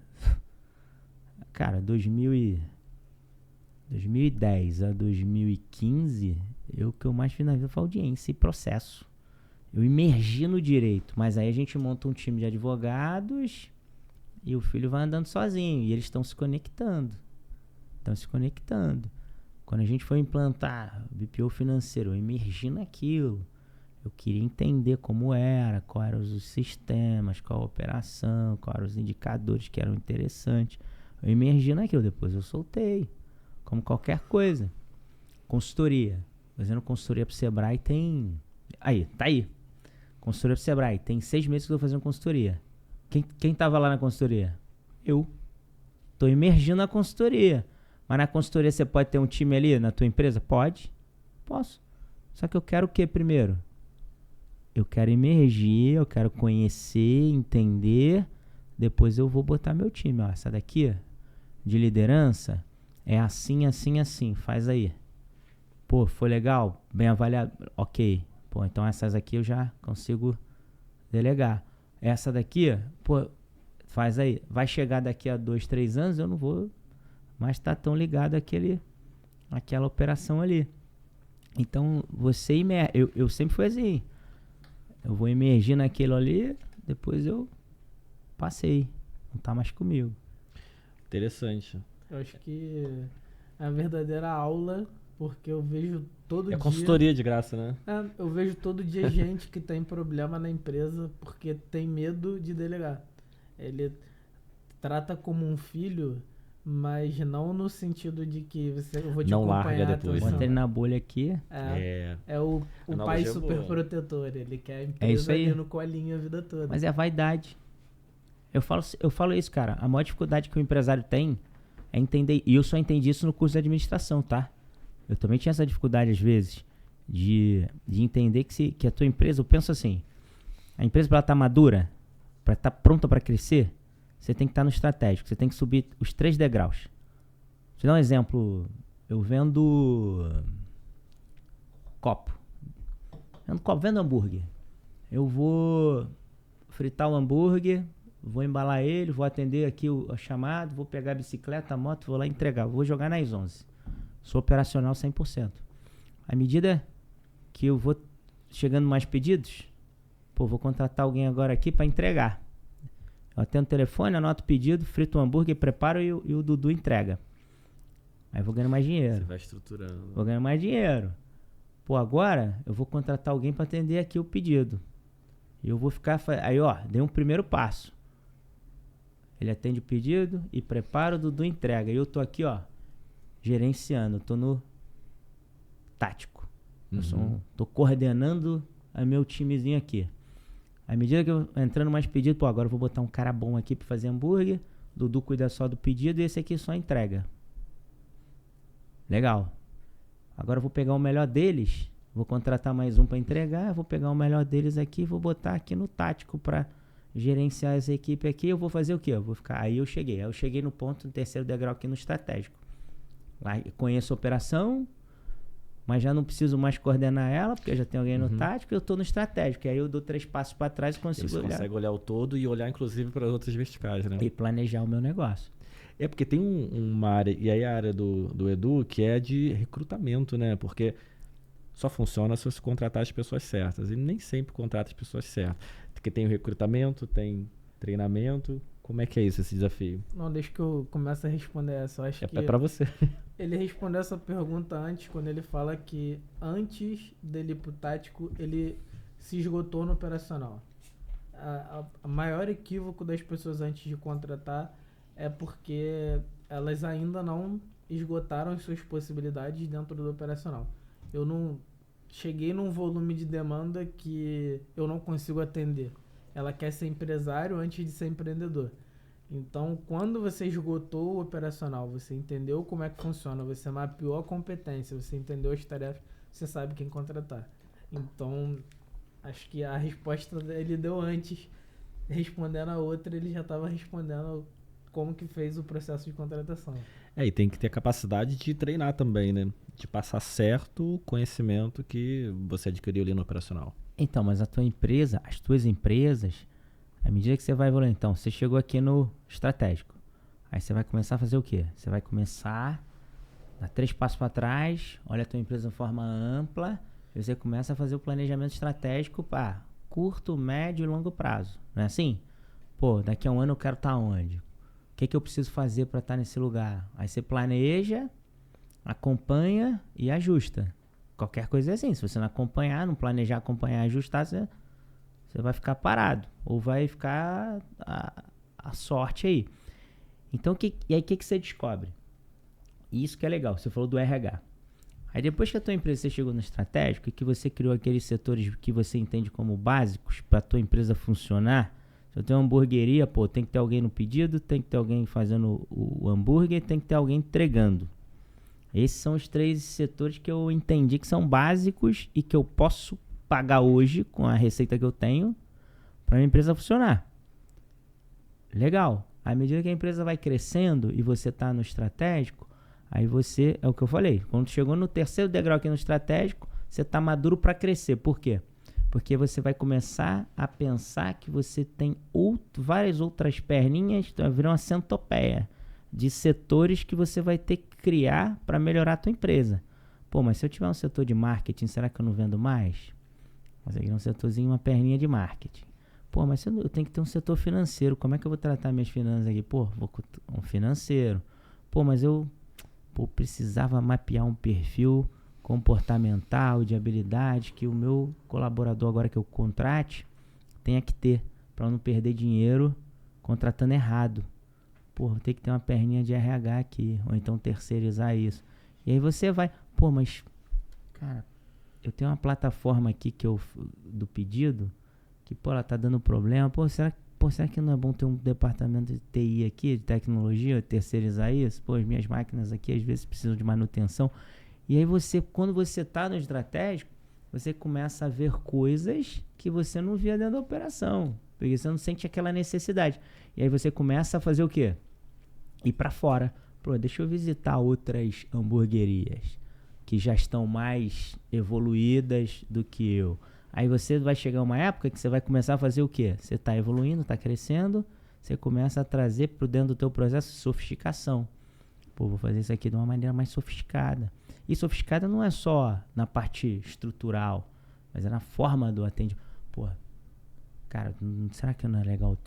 Cara, 2010 a 2015, o que eu mais fiz na vida foi audiência e processo. Eu imergi no direito, mas aí a gente monta um time de advogados e o filho vai andando sozinho. E eles estão se conectando. Quando a gente foi implantar o BPO financeiro, eu emergi naquilo. Eu queria entender como era, quais eram os sistemas, qual a operação, quais eram os indicadores que eram interessantes. Eu emergi naquilo, depois eu soltei. Como qualquer coisa. Consultoria. Fazendo consultoria pro Sebrae tem... Tá aí. Consultoria pro Sebrae. Tem 6 meses que eu tô fazendo consultoria. Quem tava lá na consultoria? Eu. Tô emergindo na consultoria. Mas na consultoria você pode ter um time ali na tua empresa? Pode. Posso. Só que eu quero o que primeiro? Eu quero emergir, eu quero conhecer, entender. Depois eu vou botar meu time. Ó, essa daqui, de liderança, é assim, assim, assim. Faz aí. Pô, foi legal? Bem avaliado? Ok. Pô, então essas aqui eu já consigo delegar. Essa daqui, pô, faz aí. Vai chegar daqui a 2, 3 anos, eu não vou mais estar tão ligado àquela operação ali. Então, você emerge. Eu sempre fui assim. Eu vou emergir naquilo ali, depois eu passei. Não tá mais comigo. Interessante. Eu acho que é a verdadeira aula, porque eu vejo todo dia... É consultoria de graça, né? Eu vejo todo dia gente que tem problema na empresa porque tem medo de delegar. Ele trata como um filho, mas não no sentido de que eu vou te não acompanhar. larga depois. Bota ele na bolha aqui. É o pai super protetor. Ele quer a empresa ali no colinho a vida toda. Mas é vaidade. Eu falo isso, cara. A maior dificuldade que o empresário tem é entender. E eu só entendi isso no curso de administração, tá? Eu também tinha essa dificuldade, às vezes, de entender que a tua empresa... Eu penso assim, a empresa, para ela estar madura, para estar pronta para crescer, você tem que estar no estratégico. Você tem que subir os 3 degraus. Vou te dar um exemplo. Eu vendo copo. Vendo hambúrguer. Eu vou fritar o hambúrguer, vou embalar ele, vou atender aqui o chamado, vou pegar a bicicleta, a moto, vou lá entregar. Vou jogar nas 11. Sou operacional 100%. À medida que eu vou chegando mais pedidos, vou contratar alguém agora aqui para entregar. Eu atendo o telefone, anoto o pedido, frito o hambúrguer, preparo e o Dudu entrega. Aí vou ganhando mais dinheiro. Você vai estruturando. Vou ganhando mais dinheiro. Agora eu vou contratar alguém para atender aqui o pedido. E eu vou ficar... Aí, dei um primeiro passo. Ele atende o pedido e prepara, o Dudu entrega. E eu tô aqui, gerenciando. Tô no tático. Tô coordenando o meu timezinho aqui. À medida que eu entrando mais pedido, agora eu vou botar um cara bom aqui pra fazer hambúrguer. O Dudu cuida só do pedido e esse aqui só entrega. Legal. Agora eu vou pegar o melhor deles. Vou contratar mais um pra entregar. Vou pegar o melhor deles aqui e vou botar aqui no tático pra gerenciar essa equipe aqui. Eu vou fazer o quê? Eu vou ficar... Aí eu cheguei no ponto, no 3º degrau aqui no estratégico. Lá eu conheço a operação, mas já não preciso mais coordenar ela, porque eu já tenho alguém no tático e eu tô no estratégico. E aí eu dou 3 passos para trás e consigo olhar. Você consegue olhar o todo e olhar, inclusive, para outras verticais, né? E planejar o meu negócio. É porque tem uma área, e aí a área do Edu, que é de recrutamento, né? Porque só funciona se você contratar as pessoas certas. E nem sempre contrata as pessoas certas. Porque tem o recrutamento, tem treinamento. Como é que é isso, esse desafio? Não, deixa que eu comece a responder essa. Eu acho que é para você. Ele respondeu essa pergunta antes, quando ele fala que antes dele ir pro tático, ele se esgotou no operacional. A maior equívoco das pessoas antes de contratar é porque elas ainda não esgotaram as suas possibilidades dentro do operacional. Eu não cheguei num volume de demanda que eu não consigo atender. Ela quer ser empresário antes de ser empreendedor. Então, quando você esgotou o operacional, você entendeu como é que funciona, você mapeou a competência, você entendeu as tarefas, você sabe quem contratar. Então, acho que a resposta ele deu antes. Respondendo a outra, ele já estava respondendo como que fez o processo de contratação. E tem que ter a capacidade de treinar também, né? De passar certo o conhecimento que você adquiriu ali no operacional. Então, mas a tua empresa, as tuas empresas, à medida que você vai evoluindo, então, você chegou aqui no estratégico. Aí você vai começar a fazer o quê? Você vai começar a dar 3 passos para trás, olha a tua empresa de forma ampla, e você começa a fazer o planejamento estratégico para curto, médio e longo prazo. Não é assim? Pô, daqui a um ano eu quero estar onde? O que eu preciso fazer para estar nesse lugar? Aí você planeja, acompanha e ajusta. Qualquer coisa é assim. Se você não acompanhar, não planejar, acompanhar, ajustar, você vai ficar parado. Ou vai ficar a sorte aí. Então, e aí o que você descobre? Isso que é legal. Você falou do RH. Aí depois que a tua empresa você chegou no estratégico e que você criou aqueles setores que você entende como básicos para a tua empresa funcionar. Se eu tenho uma hamburgueria, pô, tem que ter alguém no pedido, tem que ter alguém fazendo o hambúrguer, tem que ter alguém entregando. Esses são os 3 setores que eu entendi que são básicos e que eu posso pagar hoje com a receita que eu tenho para a empresa funcionar. Legal. À medida que a empresa vai crescendo e você está no estratégico, aí você, é o que eu falei, quando chegou no 3º degrau aqui no estratégico, você está maduro para crescer. Por quê? Porque você vai começar a pensar que você tem várias outras perninhas, vai virar uma centopeia de setores que você vai ter que criar para melhorar a tua empresa. Pô, mas se eu tiver um setor de marketing, será que eu não vendo mais? Mas aqui é um setorzinho, uma perninha de marketing. Pô, mas eu tenho que ter um setor financeiro. Como é que eu vou tratar minhas finanças aqui? Pô, vou com um financeiro. Pô, mas eu precisava mapear um perfil comportamental, de habilidade, que o meu colaborador, agora que eu contrate, tenha que ter, para não perder dinheiro contratando errado. Pô, vou ter que ter uma perninha de RH aqui, ou então terceirizar isso. E aí você vai, pô, mas, cara, eu tenho uma plataforma aqui do pedido, que, pô, ela tá dando problema, pô, será que não é bom ter um departamento de TI aqui, de tecnologia, terceirizar isso? Pô, as minhas máquinas aqui às vezes precisam de manutenção. E aí quando você tá no estratégico, você começa a ver coisas que você não via dentro da operação, porque você não sente aquela necessidade. E aí você começa a fazer o quê? Ir para fora. Pô, deixa eu visitar outras hamburguerias que já estão mais evoluídas do que eu. Aí você vai chegar uma época que você vai começar a fazer o quê? Você está evoluindo, está crescendo, você começa a trazer para dentro do teu processo sofisticação. Pô, vou fazer isso aqui de uma maneira mais sofisticada. E sofisticada não é só na parte estrutural, mas é na forma do atendimento. Pô, cara, será que não é legal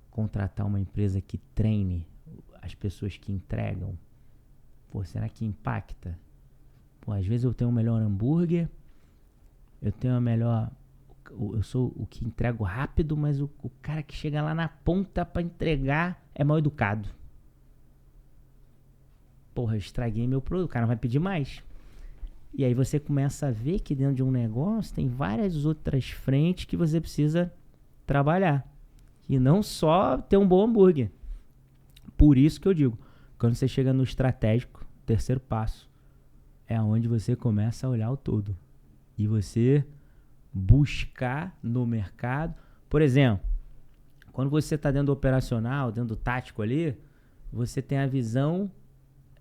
contratar uma empresa que treine as pessoas que entregam? Pô, será que impacta? Pô, às vezes eu tenho um melhor hambúrguer, eu sou o que entrego rápido, mas o cara que chega lá na ponta pra entregar é mal educado. Porra, eu estraguei meu produto, o cara vai pedir mais. E aí você começa a ver que dentro de um negócio tem várias outras frentes que você precisa trabalhar. E não só ter um bom hambúrguer. Por isso que eu digo, quando você chega no estratégico, 3º passo, é onde você começa a olhar o todo. E você buscar no mercado. Por exemplo, quando você está dentro do operacional, dentro do tático ali, você tem a visão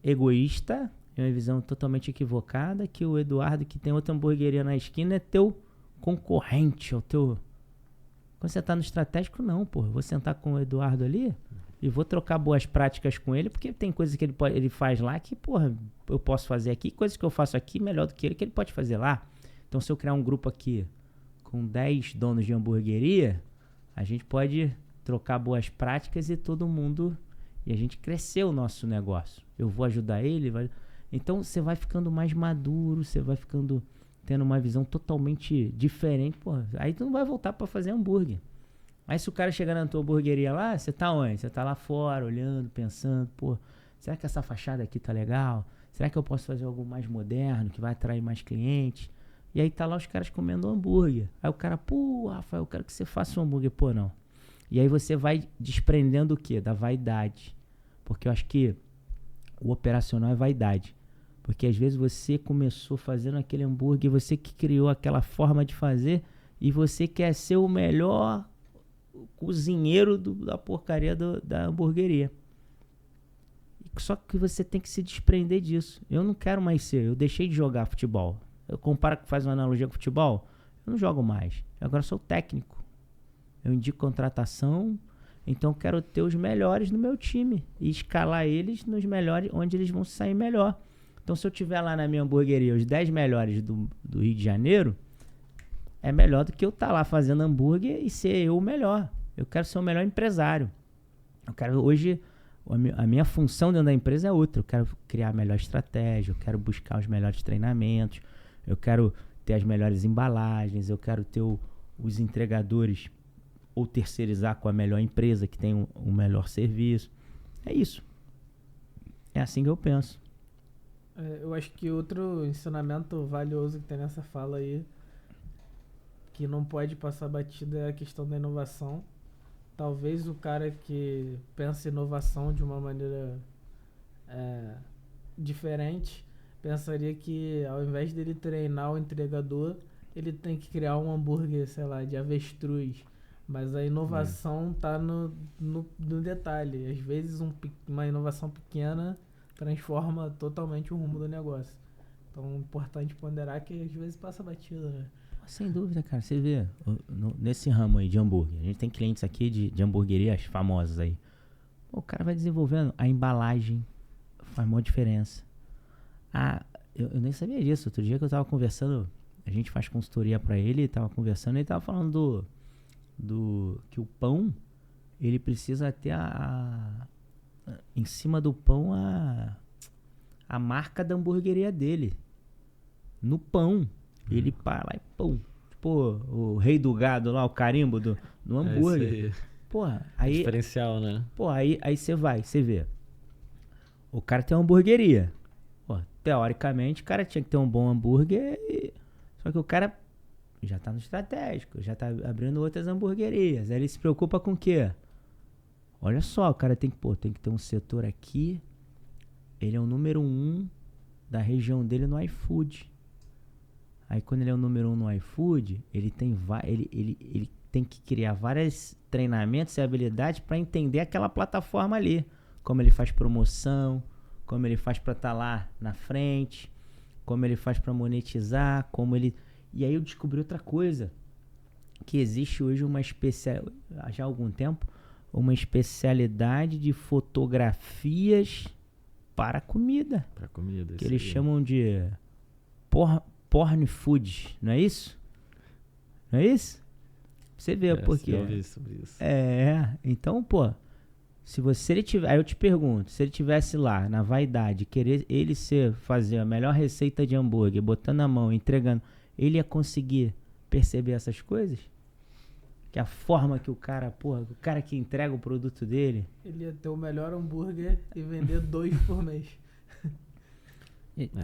egoísta, é uma visão totalmente equivocada, que o Eduardo, que tem outra hamburgueria na esquina, é teu concorrente, é o teu... Quando você está no estratégico, não, pô. Eu vou sentar com o Eduardo ali e vou trocar boas práticas com ele, porque tem coisas que ele faz lá que, porra, eu posso fazer aqui, coisas que eu faço aqui melhor do que ele pode fazer lá. Então, se eu criar um grupo aqui com 10 donos de hamburgueria, a gente pode trocar boas práticas e todo mundo... E a gente cresceu o nosso negócio. Eu vou ajudar ele. Então, você vai ficando mais maduro, você vai tendo uma visão totalmente diferente. Pô, aí tu não vai voltar para fazer hambúrguer. Aí se o cara chegar na tua hamburgueria lá, você tá onde? Você tá lá fora, olhando, pensando, pô, será que essa fachada aqui tá legal? Será que eu posso fazer algo mais moderno, que vai atrair mais clientes? E aí tá lá os caras comendo hambúrguer. Aí o cara, pô, Rafael, eu quero que você faça um hambúrguer. Pô, não. E aí você vai desprendendo o quê? Da vaidade. Porque eu acho que o operacional é vaidade. Porque às vezes você começou fazendo aquele hambúrguer, você que criou aquela forma de fazer, e você quer ser o melhor cozinheiro da porcaria da hamburgueria. Só que você tem que se desprender disso. Eu não quero mais ser. Eu deixei de jogar futebol. Eu comparo, faz uma analogia com futebol. Eu não jogo mais. Eu agora sou técnico. Eu indico contratação. Então eu quero ter os melhores no meu time. E escalar eles nos melhores, onde eles vão sair melhor. Então se eu tiver lá na minha hamburgueria os 10 melhores do Rio de Janeiro, é melhor do que eu estar lá fazendo hambúrguer e ser eu o melhor. Eu quero ser o melhor empresário. Eu quero hoje... A minha função dentro da empresa é outra. Eu quero criar a melhor estratégia, eu quero buscar os melhores treinamentos, eu quero ter as melhores embalagens, eu quero ter os entregadores ou terceirizar com a melhor empresa que tem um melhor serviço. É isso. É assim que eu penso. Eu acho que outro ensinamento valioso que tem nessa fala aí, que não pode passar batida, é a questão da inovação. Talvez o cara que pensa inovação de uma maneira diferente, pensaria que ao invés dele treinar o entregador, ele tem que criar um hambúrguer, sei lá, de avestruz. Mas a inovação tá no detalhe. Às vezes uma inovação pequena transforma totalmente o rumo do negócio. Então é importante ponderar que às vezes passa batida, né? Sem dúvida, cara. Você vê, nesse ramo aí de hambúrguer, a gente tem clientes aqui de hamburguerias famosas aí. Pô, o cara vai desenvolvendo, a embalagem faz uma diferença. Eu nem sabia disso. Outro dia que eu tava conversando, a gente faz consultoria pra ele, tava conversando, ele tava falando que o pão, ele precisa ter em cima do pão a marca da hamburgueria dele. No pão. Ele para lá e pum. Tipo, o rei do gado lá, o carimbo do hambúrguer. Porra, aí... Diferencial, né? Pô, aí você vê. O cara tem uma hamburgueria. Pô, teoricamente, o cara tinha que ter um bom hambúrguer. Só que o cara já tá no estratégico, já tá abrindo outras hamburguerias. Aí ele se preocupa com o quê? Olha só, o cara tem que ter um setor aqui. Ele é o número 1 da região dele no iFood. Aí quando ele é o número 1 no iFood, ele tem que criar vários treinamentos e habilidades para entender aquela plataforma ali. Como ele faz promoção, como ele faz para estar lá na frente, como ele faz para monetizar, E aí eu descobri outra coisa, que existe hoje já há algum tempo, uma especialidade de fotografias para comida. Para comida, que eles chamam de porn food, não é isso? Não é isso? Você vê, porque... Eu ouvi sobre isso. Então, pô, se ele tiver... Aí eu te pergunto, se ele tivesse lá, na vaidade, querer ele fazer a melhor receita de hambúrguer, botando a mão, entregando, ele ia conseguir perceber essas coisas? Que a forma que o cara que entrega o produto dele... Ele ia ter o melhor hambúrguer e vender 2 por mês.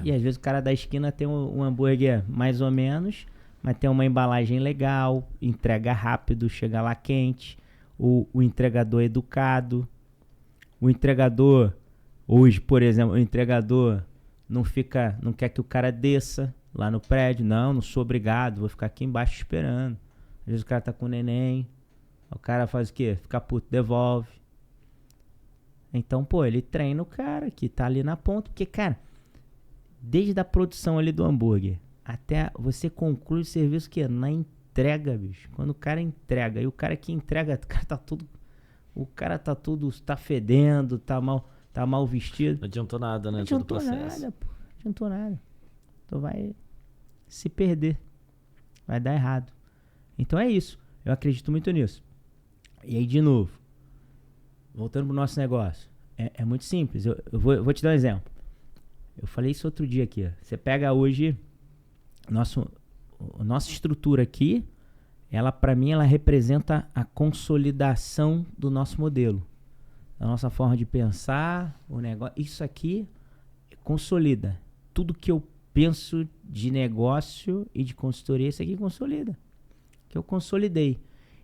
E às vezes o cara da esquina tem um hambúrguer mais ou menos, mas tem uma embalagem legal, entrega rápido, chega lá quente, o entregador é educado, o entregador, hoje, por exemplo, o entregador não quer que o cara desça lá no prédio, não sou obrigado, vou ficar aqui embaixo esperando. Às vezes o cara tá com o neném, o cara faz o quê? Fica puto, devolve. Então, pô, ele treina o cara que tá ali na ponta, porque, cara, desde a produção ali do hambúrguer até você conclui o serviço que é na entrega, bicho. Quando o cara entrega, e o cara que entrega, tá fedendo, tá mal vestido. Não adiantou nada, né? Não adiantou nada, pô. Não adiantou nada. Então vai se perder. Vai dar errado. Então é isso. Eu acredito muito nisso. E aí, de novo, voltando pro nosso negócio. É muito simples. Eu vou te dar um exemplo. Eu falei isso outro dia aqui. Você pega hoje a nossa estrutura aqui, para mim, ela representa a consolidação do nosso modelo. A nossa forma de pensar, o negócio. Isso aqui consolida. Tudo que eu penso de negócio e de consultoria, isso aqui consolida. Que eu consolidei.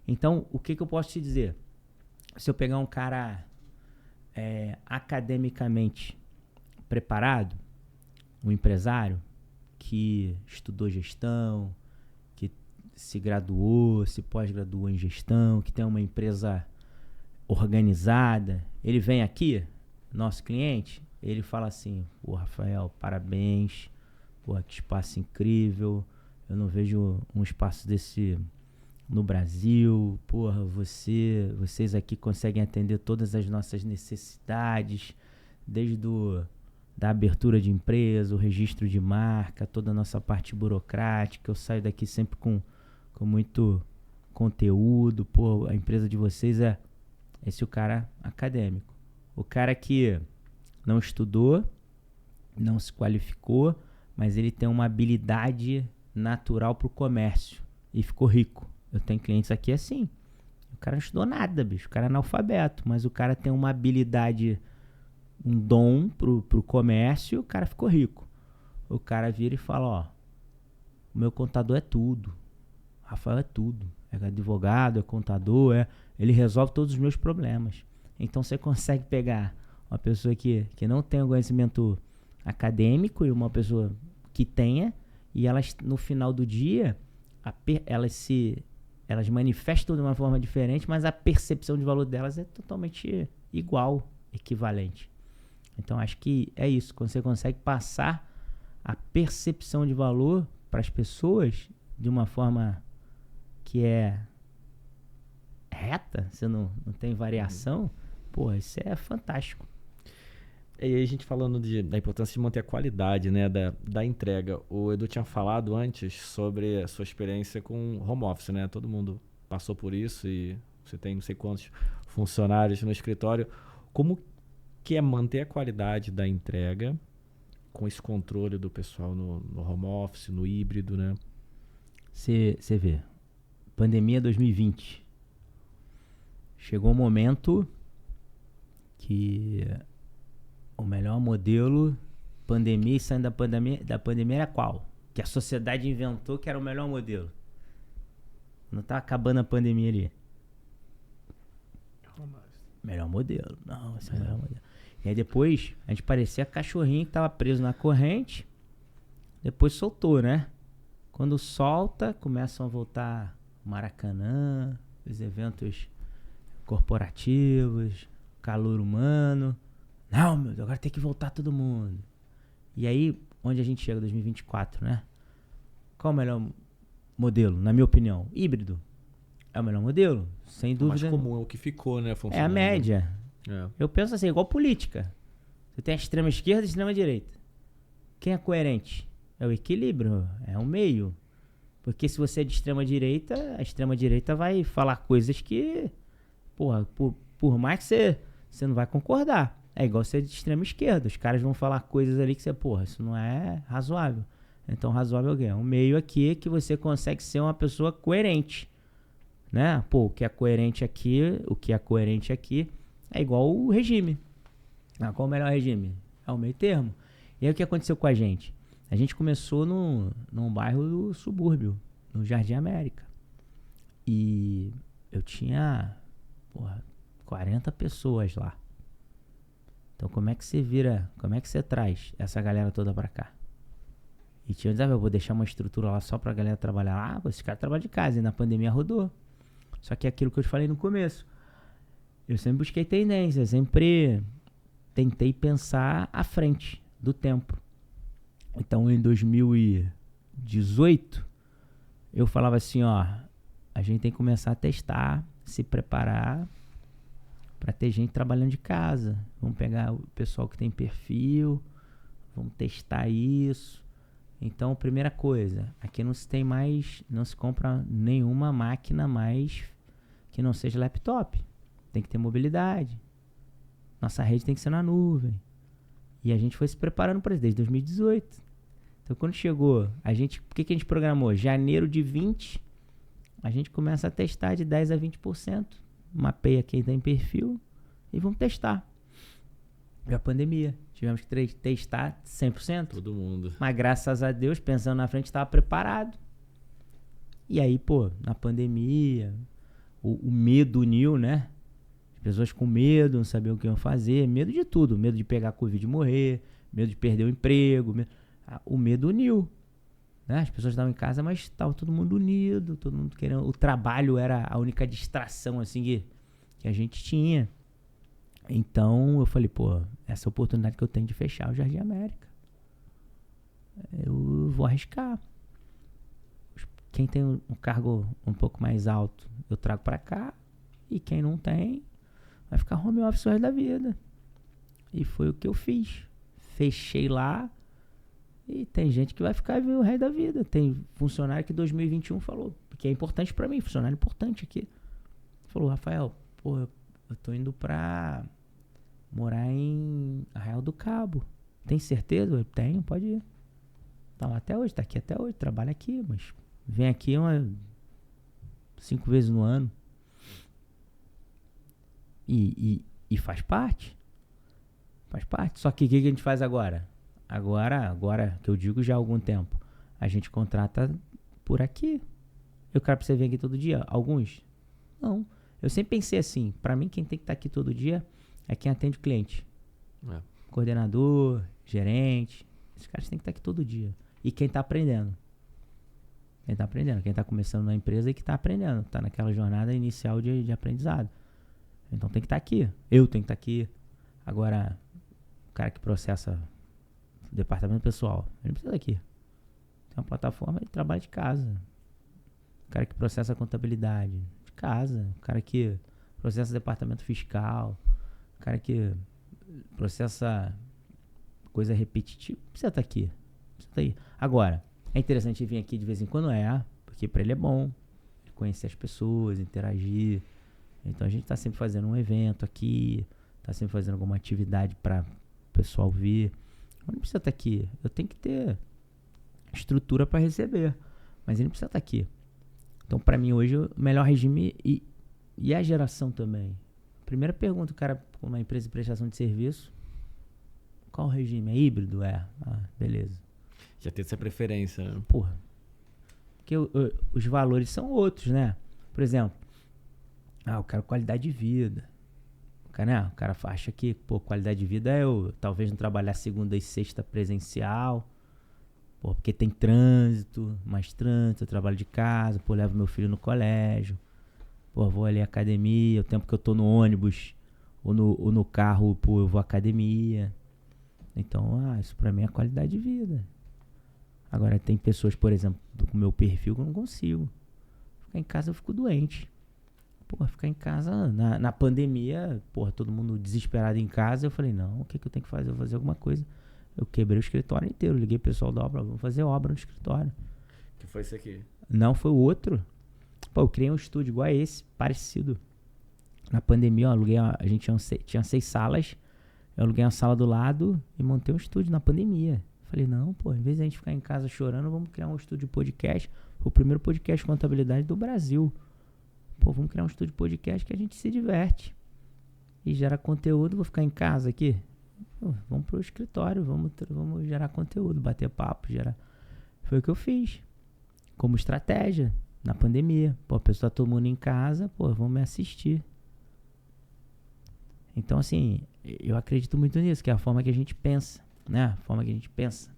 Então, o que eu posso te dizer? Se eu pegar um cara academicamente preparado, um empresário que estudou gestão, que se graduou, se pós-graduou em gestão, que tem uma empresa organizada, ele vem aqui, nosso cliente, ele fala assim: pô, Rafael, parabéns, pô, que espaço incrível, eu não vejo um espaço desse no Brasil, porra, vocês aqui conseguem atender todas as nossas necessidades, desde da abertura de empresa, o registro de marca, toda a nossa parte burocrática. Eu saio daqui sempre com conteúdo, pô, a empresa de vocês é esse o cara acadêmico. O cara que não estudou, não se qualificou, mas ele tem uma habilidade natural pro comércio e ficou rico. Eu tenho clientes aqui assim. O cara não estudou nada, bicho. O cara é analfabeto, mas o cara tem uma habilidade, um dom pro comércio e o cara ficou rico. O cara vira e fala, ó, o meu contador é tudo. O Rafael é tudo. É advogado, é contador, ele resolve todos os meus problemas. Então você consegue pegar uma pessoa que não tem um conhecimento acadêmico e uma pessoa que tenha, e elas no final do dia elas manifestam de uma forma diferente, mas a percepção de valor delas é totalmente igual, equivalente. Então acho que é isso, quando você consegue passar a percepção de valor para as pessoas de uma forma que é reta, você não tem variação, pô, isso é fantástico. E aí a gente falando da importância de manter a qualidade, né, da entrega. O Edu tinha falado antes sobre a sua experiência com home office, né? Todo mundo passou por isso e você tem não sei quantos funcionários no escritório. Como que é manter a qualidade da entrega com esse controle do pessoal no home office, no híbrido, né? Você vê, pandemia 2020. Chegou um momento que o melhor modelo, pandemia e saindo da pandemia era qual? Que a sociedade inventou que era o melhor modelo. Não tá acabando a pandemia ali. Melhor modelo. Não, esse é o melhor modelo. E aí depois, a gente parecia cachorrinho que tava preso na corrente. Depois soltou, né? Quando solta, começam a voltar Maracanã, os eventos corporativos, calor humano. Não, meu Deus, agora tem que voltar todo mundo. E aí, onde a gente chega, 2024, né? Qual é o melhor modelo, na minha opinião? Híbrido. É o melhor modelo, sem dúvida. O mais comum é o que ficou, né? É a média. É. Eu penso assim, igual política. Você tem a extrema esquerda e a extrema direita. Quem é coerente? É o equilíbrio, é o meio. Porque se você é de extrema direita, a extrema direita vai falar coisas que, porra, por mais que você não vai concordar. É igual ser de extrema esquerda. Os caras vão falar coisas ali que você, porra, isso não é razoável. Então, razoável é o quê? É um meio aqui que você consegue ser uma pessoa coerente. Né? Pô, o que é coerente aqui é igual o regime. Qual é o melhor regime? É o meio termo. E aí o que aconteceu com a gente? A gente começou num bairro do subúrbio, no Jardim América. E eu tinha, 40 pessoas lá. Então como é que você traz essa galera toda pra cá? E tinha um desafio, eu vou deixar uma estrutura lá só pra galera trabalhar lá. Esse cara trabalha de casa e na pandemia rodou. Só que é aquilo que eu te falei no começo. Eu sempre busquei tendência, sempre tentei pensar à frente do tempo. Então em 2018, eu falava assim, ó, a gente tem que começar a testar, se preparar para ter gente trabalhando de casa. Vamos pegar o pessoal que tem perfil, vamos testar isso. Então, primeira coisa, aqui não se compra nenhuma máquina mais que não seja laptop. Tem que ter mobilidade. Nossa rede tem que ser na nuvem. E a gente foi se preparando para isso desde 2018. Então, quando chegou, por que a gente programou? Janeiro de 20, a gente começa a testar de 10% a 20%. Mapeia quem tem perfil e vamos testar. E a pandemia, tivemos que testar 100%. Todo mundo. Mas graças a Deus, pensando na frente, estava preparado. E aí, na pandemia, o medo uniu, né? As pessoas com medo, não sabiam o que iam fazer, medo de tudo, medo de pegar Covid e morrer, medo de perder o emprego, o medo uniu. Né? As pessoas estavam em casa, mas estava todo mundo unido, todo mundo querendo. O trabalho era a única distração assim que a gente tinha. Então eu falei, essa oportunidade que eu tenho de fechar o Jardim América, eu vou arriscar. Quem tem um cargo um pouco mais alto, eu trago para cá, e quem não tem, vai ficar home office o resto da vida. E foi o que eu fiz. Fechei lá. E tem gente que vai ficar o resto da vida. Tem funcionário que em 2021 falou, que é importante pra mim, funcionário importante aqui. Falou, Rafael, pô, eu tô indo pra morar em Arraial do Cabo. Tem certeza? Eu tenho, pode ir. Tá lá até hoje, tá aqui até hoje, trabalha aqui, mas vem aqui 5 vezes no ano. E faz parte. Faz parte. Só que o que a gente faz agora? Agora, que eu digo já há algum tempo, a gente contrata por aqui. Eu quero pra você vir aqui todo dia. Alguns? Não. Eu sempre pensei assim, pra mim quem tem que estar aqui todo dia é quem atende o cliente. É. Coordenador, gerente. Esses caras têm que estar aqui todo dia. E quem tá aprendendo. Quem tá aprendendo. Quem tá começando na empresa e que tá aprendendo. Tá naquela jornada inicial de aprendizado. Então tem que estar aqui. Eu tenho que estar aqui. Agora, o cara que processa o departamento pessoal, ele não precisa aqui. Tem uma plataforma, ele trabalha de casa. O cara que processa a contabilidade, de casa. O cara que processa o departamento fiscal. O cara que processa coisa repetitiva, precisa estar aqui. Precisa estar aí. Agora, é interessante vir aqui de vez em quando, porque para ele é bom conhecer as pessoas, interagir. Então a gente está sempre fazendo um evento aqui, está sempre fazendo alguma atividade para o pessoal vir. Mas não precisa estar aqui. Eu tenho que ter estrutura para receber, mas ele não precisa estar aqui. Então, para mim, hoje, o melhor regime e a geração também. Primeira pergunta, o cara com uma empresa de prestação de serviço, qual o regime? É híbrido? Beleza. Já tem essa preferência, né? Porra. Porque os valores são outros, né? Por exemplo, eu quero qualidade de vida. O cara acha que, qualidade de vida é eu talvez não trabalhar segunda e sexta presencial, porque tem trânsito, eu trabalho de casa, levo meu filho no colégio, vou ali à academia, o tempo que eu tô no ônibus ou no carro, eu vou à academia. Então, isso pra mim é qualidade de vida. Agora, tem pessoas, por exemplo, com o meu perfil que eu não consigo. Ficar em casa eu fico doente. Ficar em casa, na pandemia, todo mundo desesperado em casa, eu falei, não, o que eu tenho que fazer? Eu vou fazer alguma coisa. Eu quebrei o escritório inteiro, liguei pro pessoal da obra, vamos fazer obra no escritório. Que foi isso aqui? Não, foi o outro. Eu criei um estúdio igual a esse, parecido. Na pandemia, a gente tinha 6 salas, eu aluguei uma sala do lado e montei um estúdio na pandemia. Falei, não, em vez de a gente ficar em casa chorando, vamos criar um estúdio de podcast, o primeiro podcast de contabilidade do Brasil. Vamos criar um estúdio de podcast que a gente se diverte. E gera conteúdo, vou ficar em casa aqui. Vamos pro escritório, vamos gerar conteúdo, bater papo, gerar. Foi o que eu fiz. Como estratégia, na pandemia. A pessoa tá todo mundo em casa, vamos me assistir. Então, assim, eu acredito muito nisso, que é a forma que a gente pensa, né? A forma que a gente pensa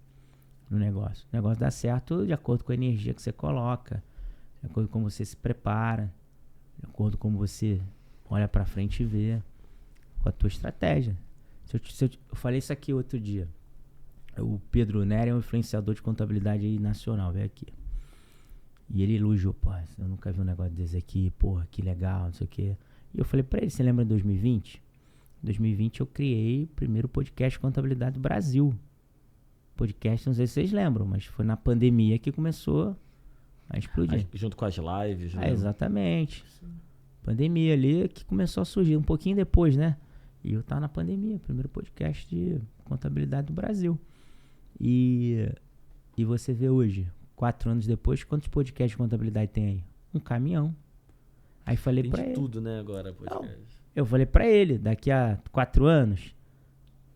no negócio. O negócio dá certo de acordo com a energia que você coloca, de acordo com como você se prepara, de acordo com como você olha pra frente e vê, com a tua estratégia. Eu falei isso aqui outro dia. O Pedro Nery é um influenciador de contabilidade aí nacional, veio aqui. E ele elogiou, eu nunca vi um negócio desse aqui, que legal, não sei o quê. E eu falei pra ele, você lembra em 2020? Em 2020 eu criei o primeiro podcast de contabilidade do Brasil. Podcast, não sei se vocês lembram, mas foi na pandemia que começou a explodir. Junto com as lives, né? Exatamente. Sim. Pandemia ali que começou a surgir, um pouquinho depois, né? E eu tava na pandemia, primeiro podcast de contabilidade do Brasil. E você vê hoje, 4 anos depois, quantos podcasts de contabilidade tem aí? Um caminhão. Aí falei tem pra de ele. Tudo, né, agora, podcast. Não, eu falei pra ele, daqui a 4 anos,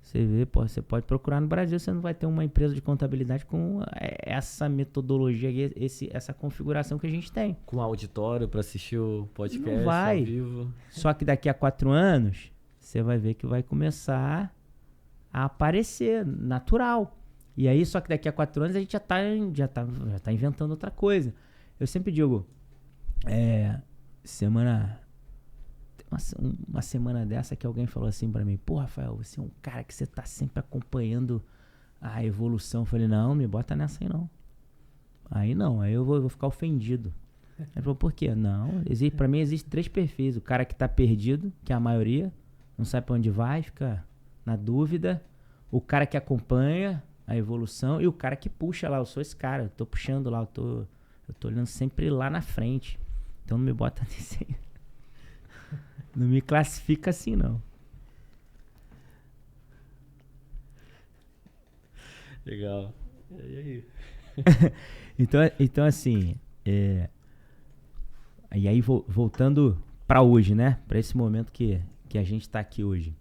você vê, você pode procurar no Brasil, você não vai ter uma empresa de contabilidade com essa metodologia, essa configuração que a gente tem. Com auditório pra assistir o podcast não vai. Ao vivo. Só que daqui a 4 anos, você vai ver que vai começar a aparecer, natural. E aí, só que daqui a 4 anos a gente já tá inventando outra coisa. Eu sempre digo, uma semana dessa que alguém falou assim pra mim, Rafael, você é um cara que você tá sempre acompanhando a evolução. Eu falei, não, me bota nessa aí não. Aí eu vou ficar ofendido. Ele falou, por quê? Não, pra mim existem 3 perfis. O cara que tá perdido, que é a maioria, não sabe pra onde vai, fica na dúvida. O cara que acompanha a evolução, e o cara que puxa lá, eu sou esse cara, eu tô puxando lá, eu tô olhando sempre lá na frente. Então não me bota nesse... Não me classifica assim, não. Legal. E aí? Então assim, e aí voltando para hoje, né? Para esse momento que a gente está aqui hoje.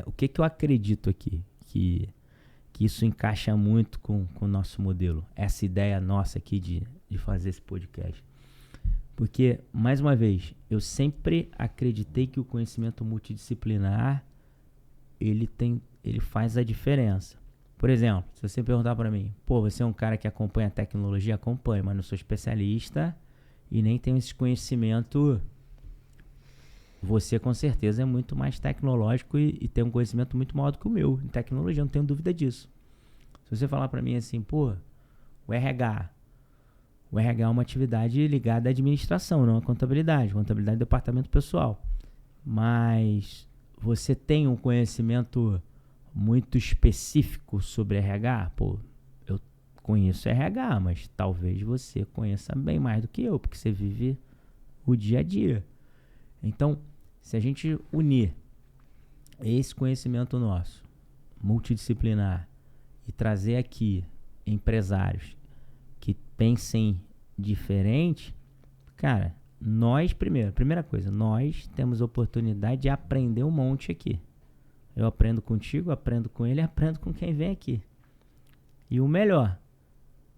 O que eu acredito aqui? Que isso encaixa muito com o nosso modelo. Essa ideia nossa aqui de fazer esse podcast. Porque, mais uma vez, eu sempre acreditei que o conhecimento multidisciplinar, ele faz a diferença. Por exemplo, se você perguntar para mim, pô, você é um cara que acompanha a tecnologia? Acompanho, mas não sou especialista e nem tenho esse conhecimento. Você, com certeza, é muito mais tecnológico e tem um conhecimento muito maior do que o meu em tecnologia, não tenho dúvida disso. Se você falar para mim assim, pô, o RH é uma atividade ligada à administração, não à contabilidade. Contabilidade é departamento pessoal. Mas você tem um conhecimento muito específico sobre RH? Pô, eu conheço RH, mas talvez você conheça bem mais do que eu, porque você vive o dia a dia. Então, se a gente unir esse conhecimento nosso, multidisciplinar, e trazer aqui empresários que pensem diferente, cara, primeira coisa, nós temos oportunidade de aprender um monte aqui. Eu aprendo contigo, aprendo com ele, aprendo com quem vem aqui. E o melhor,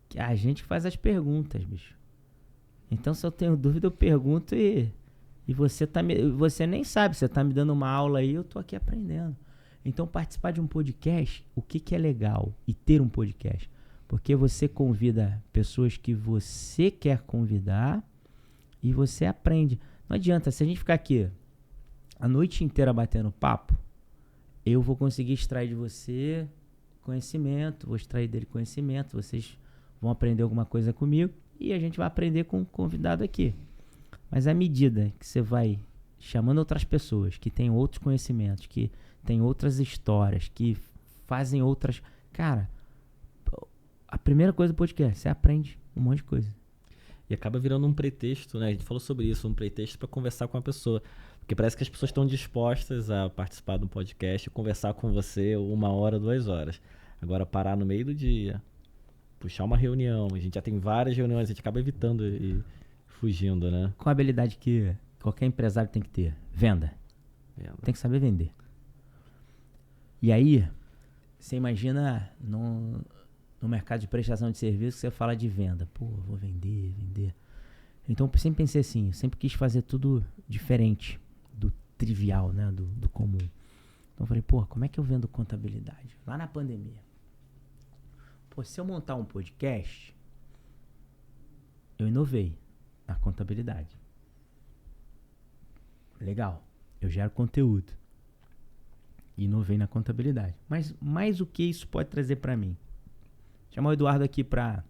que a gente faz as perguntas, bicho. Então, se eu tenho dúvida, eu pergunto e você nem sabe, você tá me dando uma aula aí, eu tô aqui aprendendo. Então, participar de um podcast, o que é legal e ter um podcast? Porque você convida pessoas que você quer convidar e você aprende. Não adianta, se a gente ficar aqui a noite inteira batendo papo, eu vou conseguir extrair de você conhecimento, vou extrair dele conhecimento, vocês vão aprender alguma coisa comigo e a gente vai aprender com o convidado aqui. Mas à medida que você vai chamando outras pessoas que têm outros conhecimentos, que têm outras histórias, que fazem outras... Cara, a primeira coisa do podcast, você aprende um monte de coisa. E acaba virando um pretexto, né? A gente falou sobre isso, um pretexto para conversar com a pessoa. Porque parece que as pessoas estão dispostas a participar do podcast, conversar com você 1 hora, 2 horas. Agora, parar no meio do dia, puxar uma reunião, a gente já tem várias reuniões, a gente acaba evitando e fugindo, né? Qual a habilidade que qualquer empresário tem que ter? Venda. Tem que saber vender. E aí, você imagina no mercado de prestação de serviço, você fala de venda. Pô, vou vender. Então, eu sempre pensei assim, eu sempre quis fazer tudo diferente do trivial, né? Do comum. Então, eu falei, pô, como é que eu vendo contabilidade? Lá na pandemia. Pô, se eu montar um podcast, eu inovei na contabilidade. Legal, eu gero conteúdo. Inovei na contabilidade. Mas mais o que isso pode trazer para mim? Chamar o Eduardo aqui para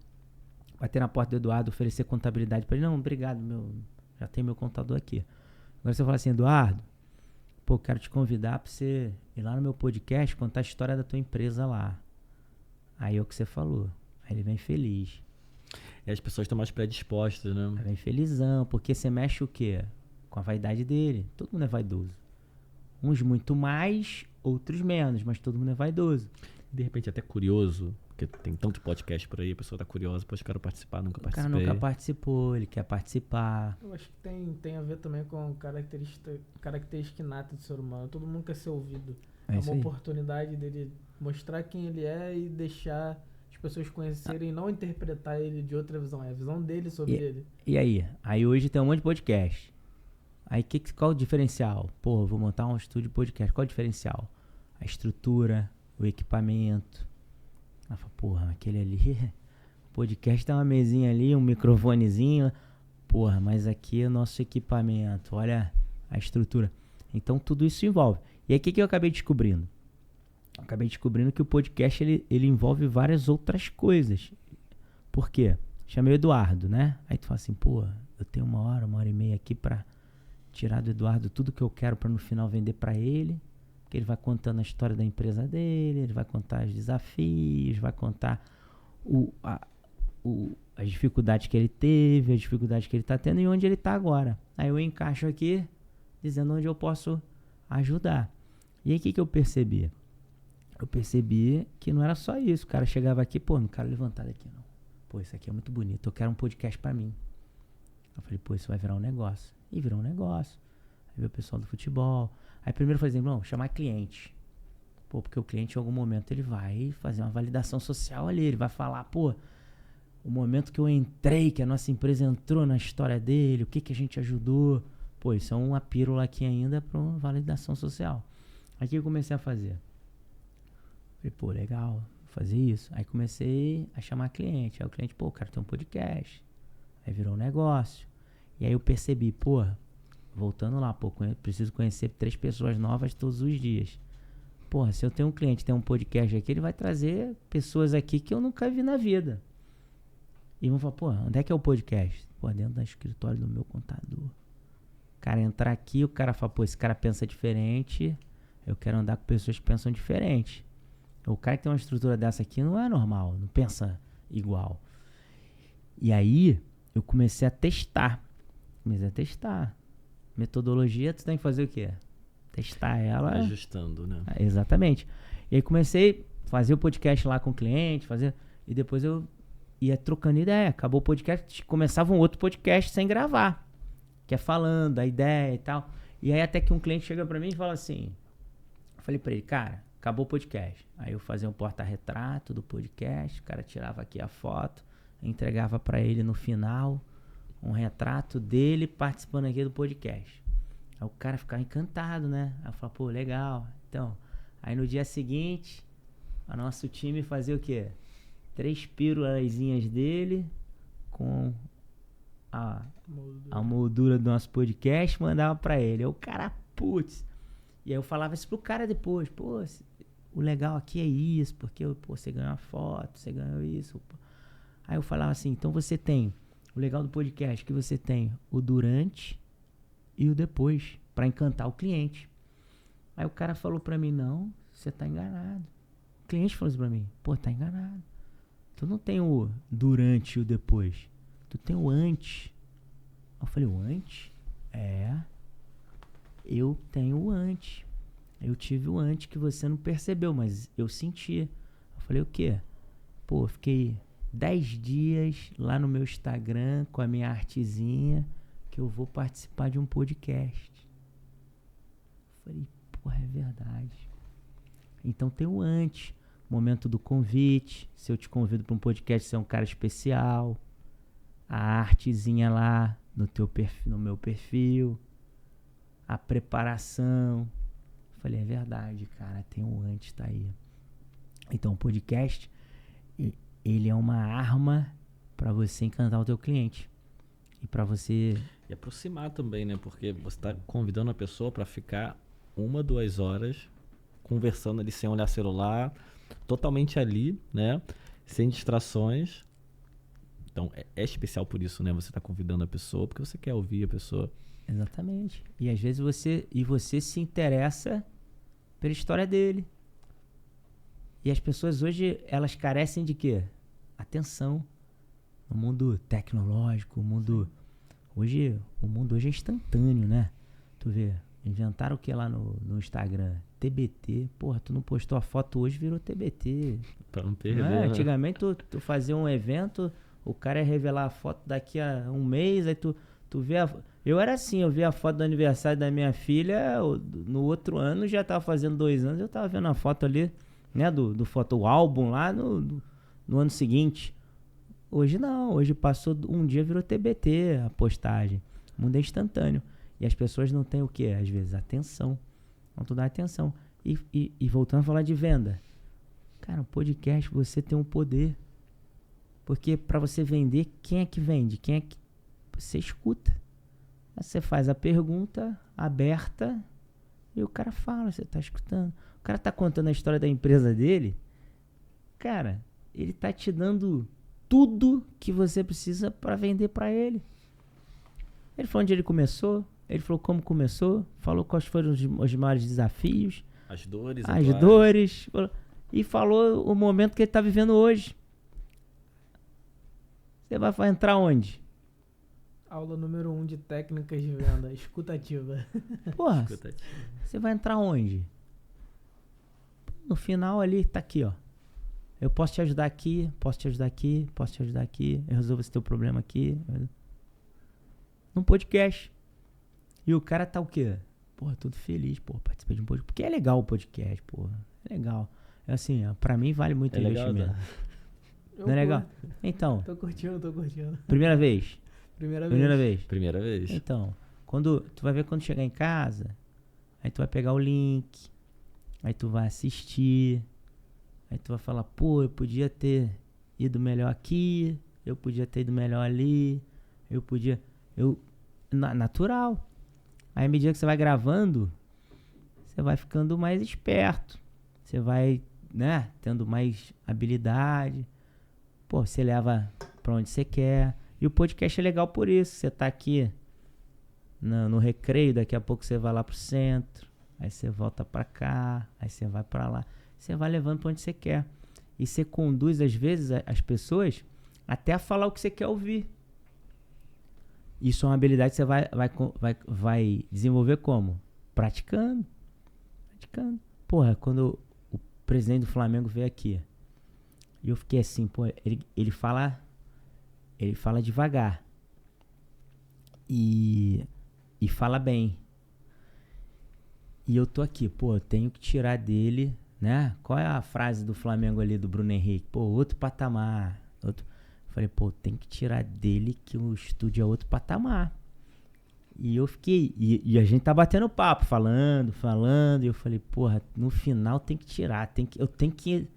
bater na porta do Eduardo, oferecer contabilidade para ele. Não, obrigado, já tem meu contador aqui. Agora você fala assim, Eduardo, pô, quero te convidar para você ir lá no meu podcast, contar a história da tua empresa lá. Aí é o que você falou. Aí ele vem feliz. E as pessoas estão mais predispostas, né? Aí vem felizão, porque você mexe o quê? Com a vaidade dele. Todo mundo é vaidoso. Uns muito mais, outros menos, mas todo mundo é vaidoso. De repente até curioso, porque tem tanto podcast por aí, a pessoa tá curiosa, poxa, quero participar, nunca participei. O cara nunca participou, ele quer participar. Eu acho que tem a ver também com característica inata do ser humano. Todo mundo quer ser ouvido. É uma oportunidade dele mostrar quem ele é e deixar as pessoas conhecerem e não interpretar ele de outra visão. É a visão dele sobre ele. E aí? Aí hoje tem um monte de podcast. Aí qual o diferencial? Pô, vou montar um estúdio de podcast. Qual o diferencial? A estrutura, o equipamento. Ela fala, porra, aquele ali, podcast tem uma mesinha ali, um microfonezinho. Porra, mas aqui é o nosso equipamento. Olha a estrutura. Então tudo isso envolve. E aí o que eu acabei descobrindo? Eu acabei descobrindo que o podcast ele envolve várias outras coisas. Por quê? Chamei o Eduardo, né? Aí tu fala assim, pô, eu tenho 1 hora e meia aqui pra tirar do Eduardo tudo que eu quero pra no final vender pra ele. que ele vai contando a história da empresa dele, ele vai contar os desafios, vai contar as dificuldades que ele teve, as dificuldades que ele está tendo e onde ele está agora. Aí eu encaixo aqui, dizendo onde eu posso ajudar. E aí o que eu percebi? Eu percebi que não era só isso. O cara chegava aqui, pô, não quero levantar daqui não. Pô, isso aqui é muito bonito, eu quero um podcast pra mim. Eu falei, pô, isso vai virar um negócio. E virou um negócio. Aí veio o pessoal do futebol. Aí primeiro eu falei assim, não, chamar cliente. Pô, porque o cliente em algum momento ele vai fazer uma validação social ali, ele vai falar, pô, o momento que eu entrei, que a nossa empresa entrou na história dele, o que a gente ajudou. Pô, isso é uma pílula aqui ainda para uma validação social. Aí o que eu comecei a fazer? Falei, pô, legal, vou fazer isso. Aí comecei a chamar cliente. Aí o cliente, pô, cara, tem um podcast. Aí virou um negócio. E aí eu percebi, pô, voltando lá, pô, preciso conhecer 3 pessoas novas todos os dias. Porra, se eu tenho um cliente, tem um podcast aqui, ele vai trazer pessoas aqui que eu nunca vi na vida. E vão falar, pô, onde é que é o podcast? Pô, dentro do escritório do meu contador. O cara entrar aqui, o cara fala, pô, esse cara pensa diferente, eu quero andar com pessoas que pensam diferente. O cara que tem uma estrutura dessa aqui não é normal, não pensa igual. E aí, eu comecei a testar. Metodologia, tu tem que fazer o quê? Testar ela. Ajustando, né? Exatamente. E aí comecei a fazer o podcast lá com o cliente, e depois eu ia trocando ideia. Acabou o podcast, começava um outro podcast sem gravar, que é falando a ideia e tal. E aí até que um cliente chega pra mim e fala assim, eu falei pra ele, cara, acabou o podcast. Aí eu fazia um porta-retrato do podcast, o cara tirava aqui a foto, entregava pra ele no final um retrato dele participando aqui do podcast. Aí o cara ficava encantado, né? Aí eu falava, pô, legal. Então, aí no dia seguinte, o nosso time fazia o quê? 3 pílulazinhas dele com a moldura do nosso podcast, mandava pra ele. Aí o cara, putz. E aí eu falava isso pro cara depois, pô, o legal aqui é isso, porque pô, você ganhou uma foto, você ganhou isso. Pô. Aí eu falava assim, então você tem, o legal do podcast que você tem o durante e o depois, pra encantar o cliente. Aí o cara falou pra mim, não, você tá enganado. O cliente falou isso pra mim, pô, tá enganado. Tu não tem o durante e o depois, tu tem o antes. Eu falei, o antes? É, eu tenho o antes. Eu tive o antes que você não percebeu, mas eu senti. Eu falei, o quê? Pô, fiquei 10 dias lá no meu Instagram com a minha artezinha que eu vou participar de um podcast. Eu falei, porra, é verdade. Então tem o antes, momento do convite. Se eu te convido para um podcast, você é um cara especial. A artezinha lá no meu perfil. A preparação. Falei, é verdade, cara, tem um antes, tá aí. Então o podcast, ele é uma arma para você encantar o teu cliente. E para você... E aproximar também, né? Porque você tá convidando a pessoa para ficar 1, 2 horas conversando ali sem olhar celular, totalmente ali, né? Sem distrações. Então é especial por isso, né? Você tá convidando a pessoa porque você quer ouvir a pessoa. Exatamente. E às vezes você se interessa pela história dele. E as pessoas hoje, elas carecem de quê? Atenção. No mundo tecnológico, o mundo hoje é instantâneo, né? Tu vê, inventaram o que lá no Instagram? TBT. Porra, tu não postou a foto hoje, virou TBT. Pra não perder, Não é? né? Antigamente tu fazia um evento, o cara ia revelar a foto daqui a um mês, aí tu vê eu era assim, eu vi a foto do aniversário da minha filha, no outro ano, já tava fazendo 2 anos, eu tava vendo a foto ali, né, do fotoálbum lá no ano seguinte. Hoje não, hoje passou um dia, virou TBT a postagem. O mundo é instantâneo. E as pessoas não têm o que? Às vezes, atenção. Não tu dá atenção. E voltando a falar de venda. Cara, um podcast, você tem um poder. Porque para você vender, quem é que vende? Quem é que você escuta? Você faz a pergunta aberta e o cara fala, você tá escutando. O cara tá contando a história da empresa dele. Cara, ele tá te dando tudo que você precisa para vender para ele. Ele falou onde ele começou, ele falou como começou, falou quais foram os maiores desafios, As dores. As dores. E falou o momento que ele tá vivendo hoje. Você vai entrar onde? Aula número 1 de técnicas de venda, escutativa. Porra, você vai entrar onde? No final ali, tá aqui, ó. Eu posso te ajudar aqui, posso te ajudar aqui, posso te ajudar aqui. Eu resolvo esse teu problema aqui. Num podcast. E o cara tá o quê? Porra, todo feliz, pô, participei de um podcast. Porque é legal o podcast, porra. É legal. É assim, ó, pra mim vale muito o investimento. Não é legal? Então. Tô curtindo. Primeira vez? Primeira vez. Então, tu vai ver quando chegar em casa, aí tu vai pegar o link, aí tu vai assistir, aí tu vai falar, pô, eu podia ter ido melhor aqui, eu podia ter ido melhor ali, natural. Aí à medida que você vai gravando, você vai ficando mais esperto, você vai, né, tendo mais habilidade, pô, você leva pra onde você quer. E o podcast é legal por isso. Você tá aqui no recreio, daqui a pouco você vai lá pro centro, aí você volta pra cá, aí você vai pra lá. Você vai levando pra onde você quer. E você conduz, às vezes, as pessoas até a falar o que você quer ouvir. Isso é uma habilidade que você vai desenvolver como? Praticando. Porra, quando o presidente do Flamengo veio aqui, e eu fiquei assim, pô, ele fala devagar e fala bem. E eu tô aqui, pô, eu tenho que tirar dele, né? Qual é a frase do Flamengo ali, do Bruno Henrique? Pô, outro patamar. Falei, pô, tem que tirar dele que o estúdio é outro patamar. E eu fiquei, e a gente tá batendo papo, falando, e eu falei, porra, no final tem que tirar, eu tenho que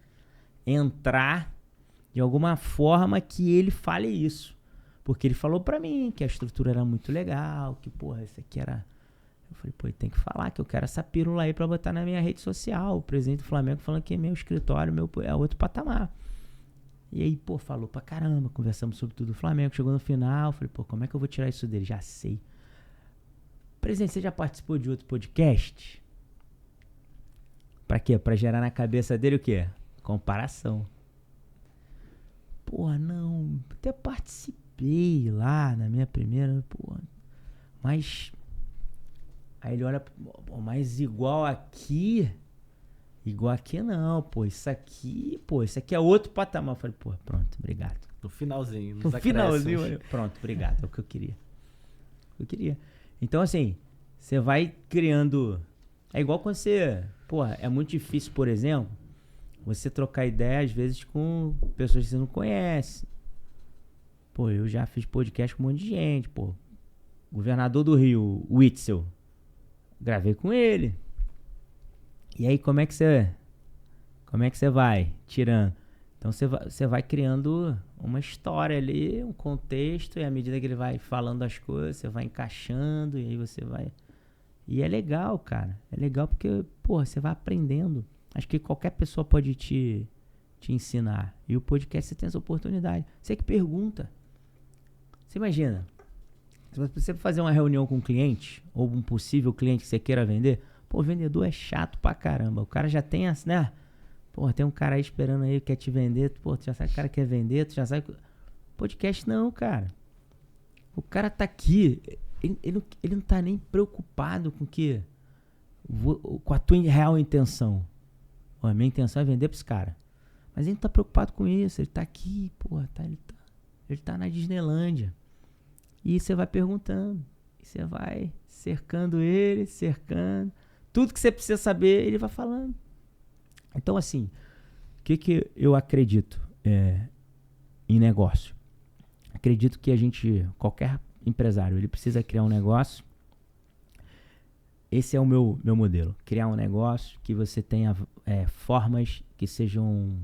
entrar de alguma forma que ele fale isso. Porque ele falou pra mim que a estrutura era muito legal, que, porra, isso aqui era... Eu falei, pô, tem que falar que eu quero essa pílula aí pra botar na minha rede social. O presidente do Flamengo falando que meu escritório é outro patamar. E aí, pô, falou pra caramba, conversamos sobre tudo do Flamengo. Chegou no final, falei, pô, como é que eu vou tirar isso dele? Já sei. Presidente, você já participou de outro podcast? Pra quê? Pra gerar na cabeça dele o quê? Comparação. Porra, não, até participei lá na minha primeira, porra, mas aí ele olha, pô, mas igual aqui não, pô, isso aqui é outro patamar. Eu falei, pô, pronto, obrigado. No finalzinho, pronto, obrigado, é o que eu queria. Então, assim, você vai criando, é igual quando você, porra, é muito difícil, por exemplo, você trocar ideia, às vezes, com pessoas que você não conhece. Pô, eu já fiz podcast com um monte de gente, pô. Governador do Rio, o Witzel. Gravei com ele. E aí, como é que você vai tirando? Então, você vai criando uma história ali, um contexto, e à medida que ele vai falando as coisas, você vai encaixando, e aí você vai... E é legal, cara. É legal porque, pô, você vai aprendendo. Acho que qualquer pessoa pode te ensinar. E o podcast você tem essa oportunidade. Você que pergunta. Você imagina, se você fazer uma reunião com um cliente, ou um possível cliente que você queira vender, pô, o vendedor é chato pra caramba. O cara já tem as, né? Pô, tem um cara aí esperando aí que quer te vender. Pô, tu já sabe que o cara quer vender, tu já sabe. Podcast não, cara. O cara tá aqui, ele não tá nem preocupado com com a tua real intenção. A minha intenção é vender pros caras. Mas ele não tá preocupado com isso. Ele tá aqui, porra, ele tá na Disneylândia. E você vai perguntando. E você vai cercando. Tudo que você precisa saber, ele vai falando. Então, assim, o que eu acredito em negócio? Acredito que qualquer empresário, ele precisa criar um negócio. Esse é o meu modelo. Criar um negócio que você tenha formas que sejam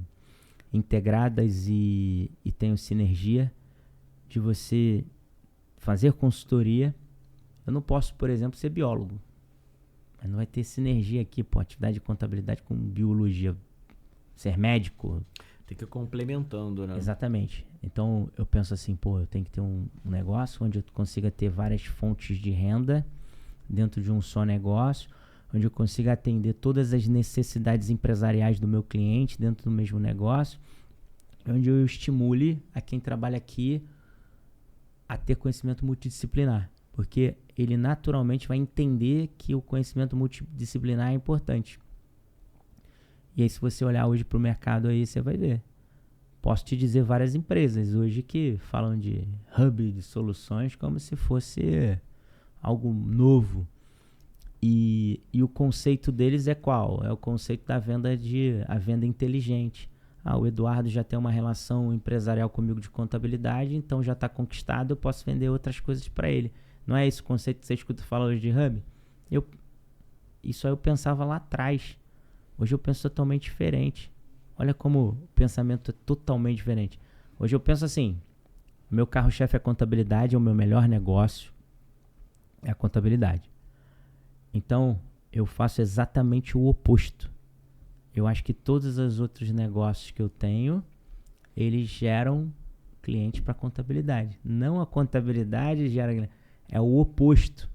integradas e tenham sinergia de você fazer consultoria. Eu não posso, por exemplo, ser biólogo. Mas não vai ter sinergia aqui, pô, atividade de contabilidade com biologia. Ser médico. Tem que ir complementando, né? Exatamente. Então, eu penso assim, pô, eu tenho que ter um negócio onde eu consiga ter várias fontes de renda dentro de um só negócio, onde eu consiga atender todas as necessidades empresariais do meu cliente dentro do mesmo negócio, onde eu estimule a quem trabalha aqui a ter conhecimento multidisciplinar, porque ele naturalmente vai entender que o conhecimento multidisciplinar é importante. E aí, se você olhar hoje para o mercado aí, você vai ver. Posso te dizer várias empresas hoje que falam de hub de soluções como se fosse algo novo. E o conceito deles é qual? É o conceito da a venda inteligente. O Eduardo já tem uma relação empresarial comigo de contabilidade, então já está conquistado, eu posso vender outras coisas para ele. Não é esse o conceito que você escuta falar hoje de hub? Isso aí eu pensava lá atrás. Hoje eu penso totalmente diferente. Olha como o pensamento é totalmente diferente. Hoje eu penso assim, o meu carro-chefe é a contabilidade, é o meu melhor negócio, é a contabilidade. Então, eu faço exatamente o oposto. Eu acho que todos os outros negócios que eu tenho, eles geram cliente para contabilidade. Não a contabilidade gera... É o oposto.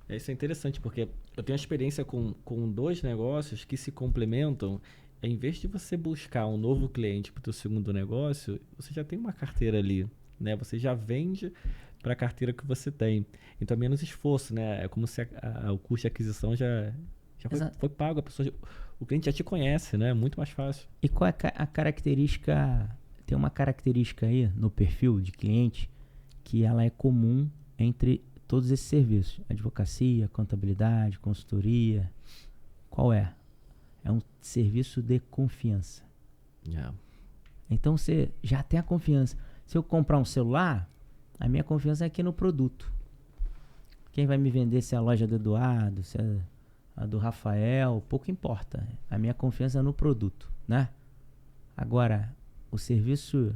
Isso é interessante, porque eu tenho experiência com 2 negócios que se complementam. Em vez de você buscar um novo cliente para o seu segundo negócio, você já tem uma carteira ali, né? Você já vende para a carteira que você tem. Então é menos esforço, né? É como se o custo de aquisição já foi pago. O cliente já te conhece, né? É muito mais fácil. E qual é a característica? Tem uma característica aí no perfil de cliente que ela é comum entre todos esses serviços. Advocacia, contabilidade, consultoria. Qual é? É um serviço de confiança. Yeah. Então você já tem a confiança. Se eu comprar um celular, a minha confiança é aqui no produto. Quem vai me vender, se é a loja do Eduardo, se é a do Rafael, pouco importa. A minha confiança é no produto, né? Agora, o serviço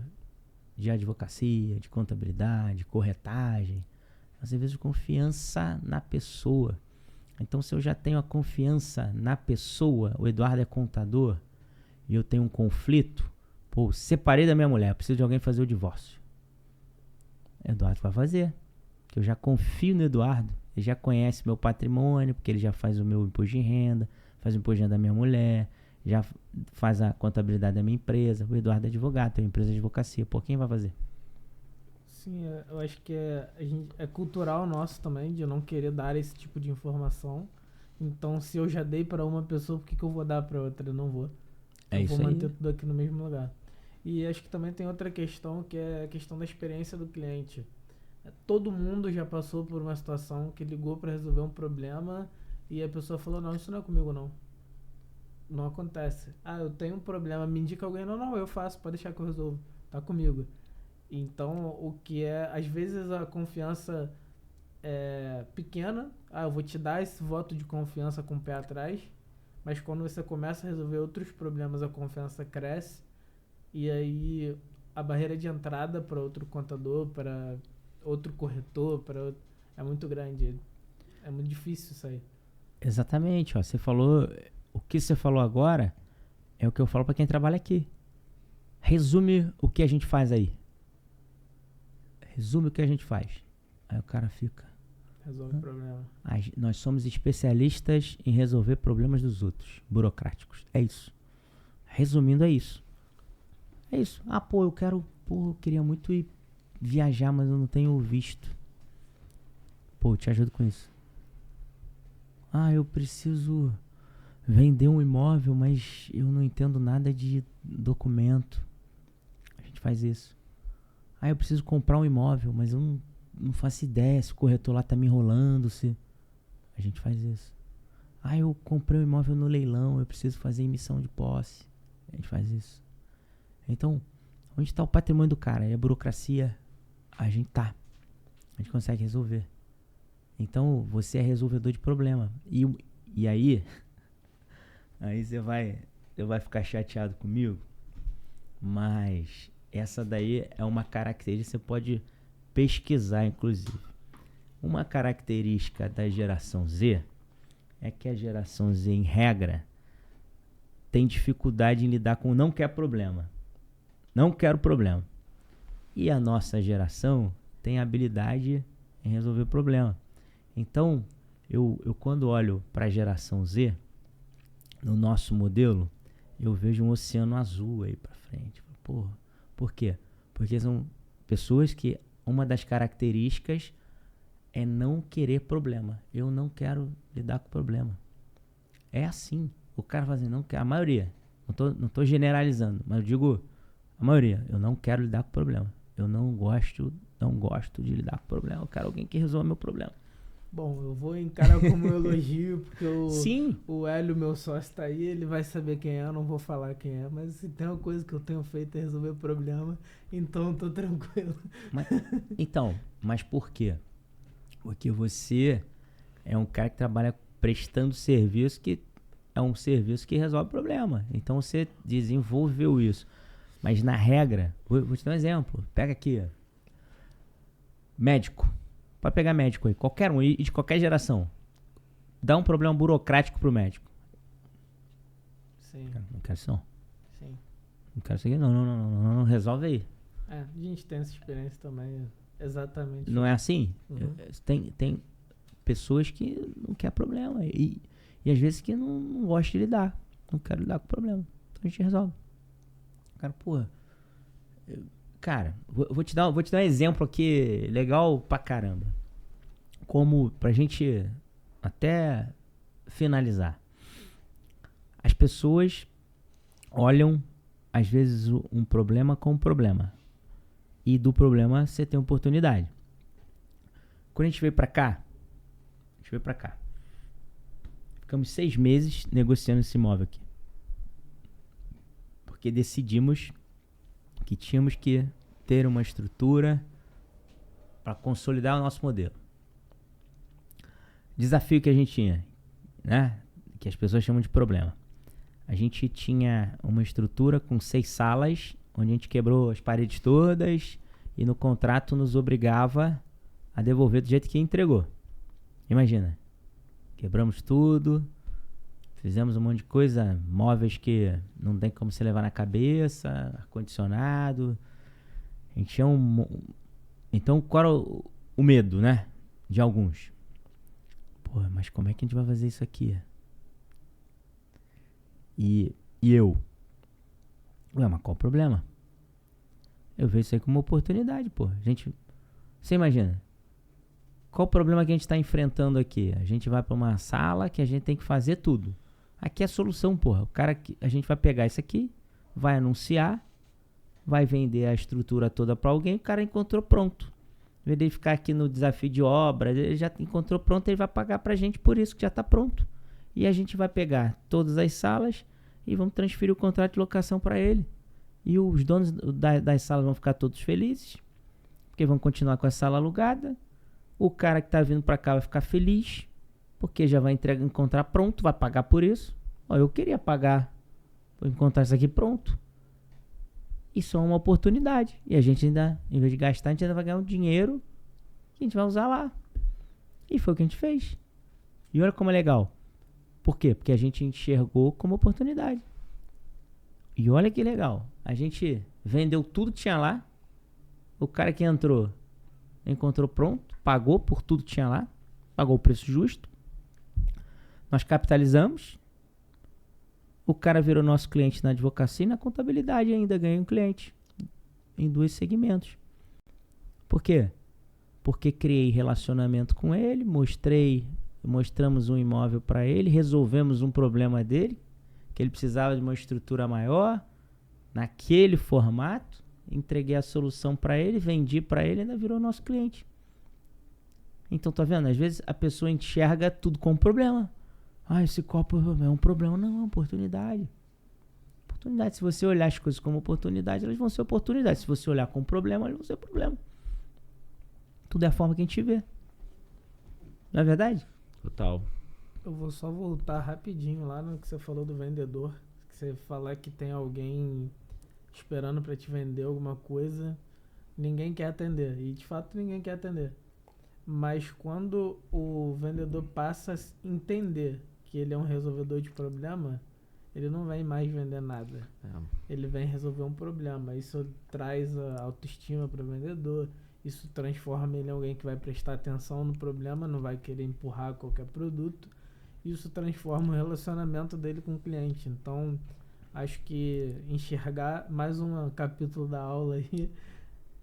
de advocacia, de contabilidade, de corretagem, é um serviço de confiança na pessoa. Então, se eu já tenho a confiança na pessoa, o Eduardo é contador, e eu tenho um conflito, separei da minha mulher, preciso de alguém fazer o divórcio. Eduardo vai fazer, porque eu já confio no Eduardo, ele já conhece meu patrimônio, porque ele já faz o meu imposto de renda, faz o imposto de renda da minha mulher, já faz a contabilidade da minha empresa. O Eduardo é advogado, tem uma empresa de advocacia. Quem vai fazer? Sim, eu acho que é cultural nosso também, de não querer dar esse tipo de informação. Então, se eu já dei para uma pessoa, por que eu vou dar para outra? Eu não vou. É isso aí. Vou manter tudo aqui no mesmo lugar. E acho que também tem outra questão, que é a questão da experiência do cliente. Todo mundo já passou por uma situação que ligou para resolver um problema e a pessoa falou, não, isso não é comigo não. Não acontece. Eu tenho um problema, me indica alguém. Não, eu faço, pode deixar que eu resolvo. Tá comigo. Então, o que é, às vezes a confiança é pequena. Eu vou te dar esse voto de confiança com o pé atrás. Mas quando você começa a resolver outros problemas, a confiança cresce. E aí a barreira de entrada para outro contador, para outro corretor, é muito grande. É muito difícil isso aí. Exatamente. Você falou... O que você falou agora é o que eu falo para quem trabalha aqui. Resume o que a gente faz aí. Resume o que a gente faz. Aí o cara fica... Resolve o problema. Nós somos especialistas em resolver problemas dos outros, burocráticos. É isso. Resumindo, é isso. É isso. Eu queria muito ir viajar, mas eu não tenho visto. Eu te ajudo com isso. Eu preciso vender um imóvel, mas eu não entendo nada de documento. A gente faz isso. Eu preciso comprar um imóvel, mas eu não faço ideia se o corretor lá tá me enrolando, a gente faz isso. Eu comprei um imóvel no leilão, eu preciso fazer emissão de posse. A gente faz isso. Então, onde está o patrimônio do cara? É a burocracia. A gente consegue resolver. Então, você é resolvedor de problema. E aí você vai ficar chateado comigo, mas essa daí é uma característica que você pode pesquisar, inclusive. Uma característica da geração Z é que a geração Z, em regra, tem dificuldade em lidar com não quer problema. Não quero problema. E a nossa geração tem habilidade em resolver problema. Então, Eu quando olho para a geração Z, no nosso modelo, eu vejo um oceano azul aí para frente. Porra, por quê? Porque são pessoas que uma das características é não querer problema. Eu não quero lidar com problema. É assim. O cara fala assim, não quer. A maioria. Não tô generalizando, mas eu digo a maioria. Eu não quero lidar com problema. Eu não gosto de lidar com problema. Eu quero alguém que resolva meu problema. Bom, eu vou encarar como um elogio, porque Sim. o Hélio, meu sócio, tá aí, ele vai saber quem é, eu não vou falar quem é, mas se tem uma coisa que eu tenho feito é resolver problema, então eu tô tranquilo. Mas por quê? Porque você é um cara que trabalha prestando serviço, que é um serviço que resolve problema. Então você desenvolveu isso. Mas na regra, vou te dar um exemplo. Pega aqui. Médico. Pode pegar médico aí. Qualquer um, e de qualquer geração. Dá um problema burocrático pro médico. Sim. Não quero isso não. Sim. Não quero isso aqui. Não. Resolve aí. É, a gente tem essa experiência também. Exatamente. Não é assim? Uhum. Tem pessoas que não querem problema. E às vezes que não gostam de lidar. Não quero lidar com o problema. Então a gente resolve. Cara, porra. Cara, vou te dar um exemplo aqui legal pra caramba. Como pra gente até finalizar. As pessoas olham, às vezes, um problema como problema. E do problema você tem oportunidade. Quando a gente veio pra cá, ficamos 6 meses negociando esse imóvel aqui. Porque decidimos que tínhamos que ter uma estrutura para consolidar o nosso modelo. Desafio que a gente tinha, né? Que as pessoas chamam de problema. A gente tinha uma estrutura com 6 salas, onde a gente quebrou as paredes todas e no contrato nos obrigava a devolver do jeito que entregou. Imagina, quebramos tudo, fizemos um monte de coisa, móveis que não tem como se levar na cabeça, ar-condicionado. A gente tinha Então, qual era o medo, né? De alguns. Pô, mas como é que a gente vai fazer isso aqui? E eu? Ué, mas qual o problema? Eu vejo isso aí como uma oportunidade, pô. Você imagina? Qual o problema que a gente está enfrentando aqui? A gente vai para uma sala que a gente tem que fazer tudo. Aqui é a solução, porra. A gente vai pegar isso aqui, vai anunciar, vai vender a estrutura toda para alguém, o cara encontrou pronto. Em vez de ficar aqui no desafio de obra, ele já encontrou pronto, ele vai pagar pra gente por isso que já tá pronto. E a gente vai pegar todas as salas e vamos transferir o contrato de locação para ele. E os donos das salas vão ficar todos felizes, porque vão continuar com a sala alugada. O cara que tá vindo para cá vai ficar feliz, porque já vai encontrar pronto, vai pagar por isso. Ó, eu queria pagar por encontrar isso aqui pronto. Isso é uma oportunidade. E a gente ainda, em vez de gastar, a gente ainda vai ganhar um dinheiro que a gente vai usar lá. E foi o que a gente fez. E olha como é legal. Por quê? Porque a gente enxergou como oportunidade. E olha que legal. A gente vendeu tudo que tinha lá. O cara que entrou pronto, pagou por tudo que tinha lá. Pagou o preço justo. Nós capitalizamos. O cara virou nosso cliente na advocacia e na contabilidade ainda ganhei um cliente em 2 segmentos. Por quê? Porque criei relacionamento com ele, mostramos um imóvel para ele, resolvemos um problema dele, que ele precisava de uma estrutura maior, naquele formato, entreguei a solução para ele, vendi para ele e ainda virou nosso cliente. Então, tá vendo? Às vezes a pessoa enxerga tudo como problema. Ah, esse copo é um problema. Não, é uma oportunidade. Oportunidade. Se você olhar as coisas como oportunidade, elas vão ser oportunidade. Se você olhar como problema, elas vão ser problema. Tudo é a forma que a gente vê. Não é verdade? Total. Eu vou só voltar rapidinho lá no que você falou do vendedor. Que você falar que tem alguém esperando para te vender alguma coisa, ninguém quer atender. E de fato ninguém quer atender. Mas quando o vendedor passa a entender que ele é um resolvedor de problema, ele não vem mais vender nada. Ele vem resolver um problema. Isso traz a autoestima para o vendedor, Isso transforma ele em alguém que vai prestar atenção no problema, não vai querer empurrar qualquer produto. Isso transforma o relacionamento dele com o cliente. Então, acho que enxergar, mais um capítulo da aula aí,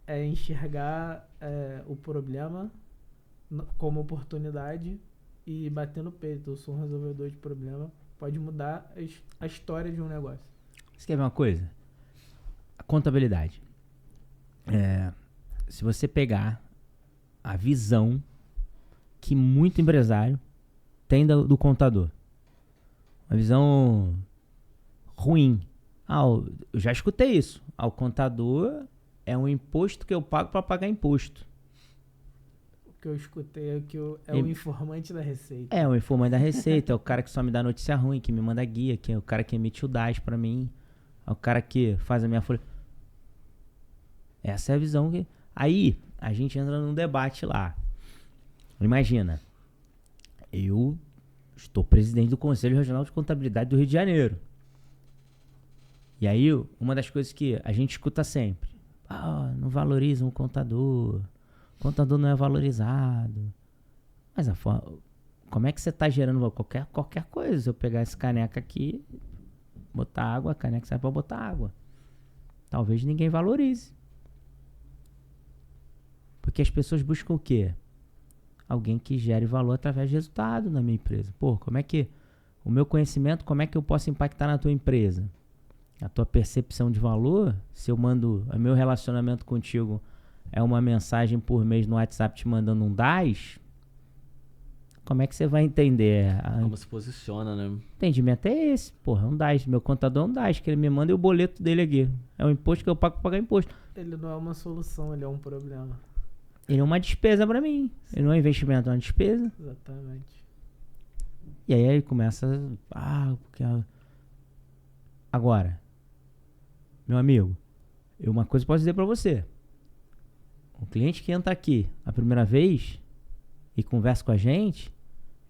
é enxergar o problema como oportunidade e bater no peito. Eu sou um resolvedor de problema. Pode mudar a história de um negócio. Você quer ver uma coisa? A contabilidade. Se você pegar a visão que muito empresário tem do contador, uma visão ruim. Eu já escutei isso. O contador é um imposto que eu pago para pagar imposto. O que eu escutei é que o informante da Receita. É o informante da Receita, é o cara que só me dá notícia ruim, que me manda guia, que é o cara que emite o DAS para mim, é o cara que faz a minha folha. Essa é a visão que... Aí, a gente entra num debate lá. Imagina, eu estou presidente do Conselho Regional de Contabilidade do Rio de Janeiro. E aí, uma das coisas que a gente escuta sempre. Não valorizam o contador não é valorizado. Mas como é que você está gerando qualquer coisa? Se eu pegar essa caneca aqui, botar água, a caneca sai para botar água. Talvez ninguém valorize. Porque as pessoas buscam o quê? Alguém que gere valor através de resultado na minha empresa. Como é que o meu conhecimento, como é que eu posso impactar na tua empresa? A tua percepção de valor, se eu mando, o meu relacionamento contigo é uma mensagem por mês no WhatsApp te mandando um DAS, como é que você vai entender? Como se posiciona, né? Entendimento é esse, um DAS. Meu contador é um DAS, que ele me manda e o boleto dele aqui. É um imposto que eu pago para pagar imposto. Ele não é uma solução, ele é um problema. Ele é uma despesa pra mim. Ele não é um investimento, é uma despesa. Exatamente. E aí ele começa... Agora, meu amigo, uma coisa eu posso dizer pra você. O cliente que entra aqui a primeira vez e conversa com a gente,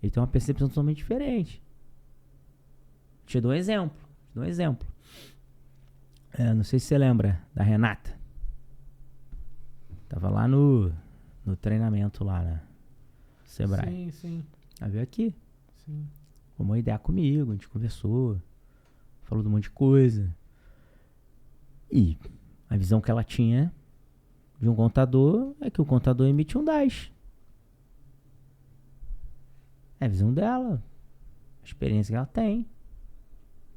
ele tem uma percepção totalmente diferente. Te dou um exemplo. Não sei se você lembra da Renata. Tava lá no treinamento lá, né? Sebrae. Sim. Ela veio aqui. Sim. Foi uma ideia comigo, a gente conversou. Falou de um monte de coisa. E a visão que ela tinha de um contador é que o contador emite um DAS. É a visão dela. A experiência que ela tem.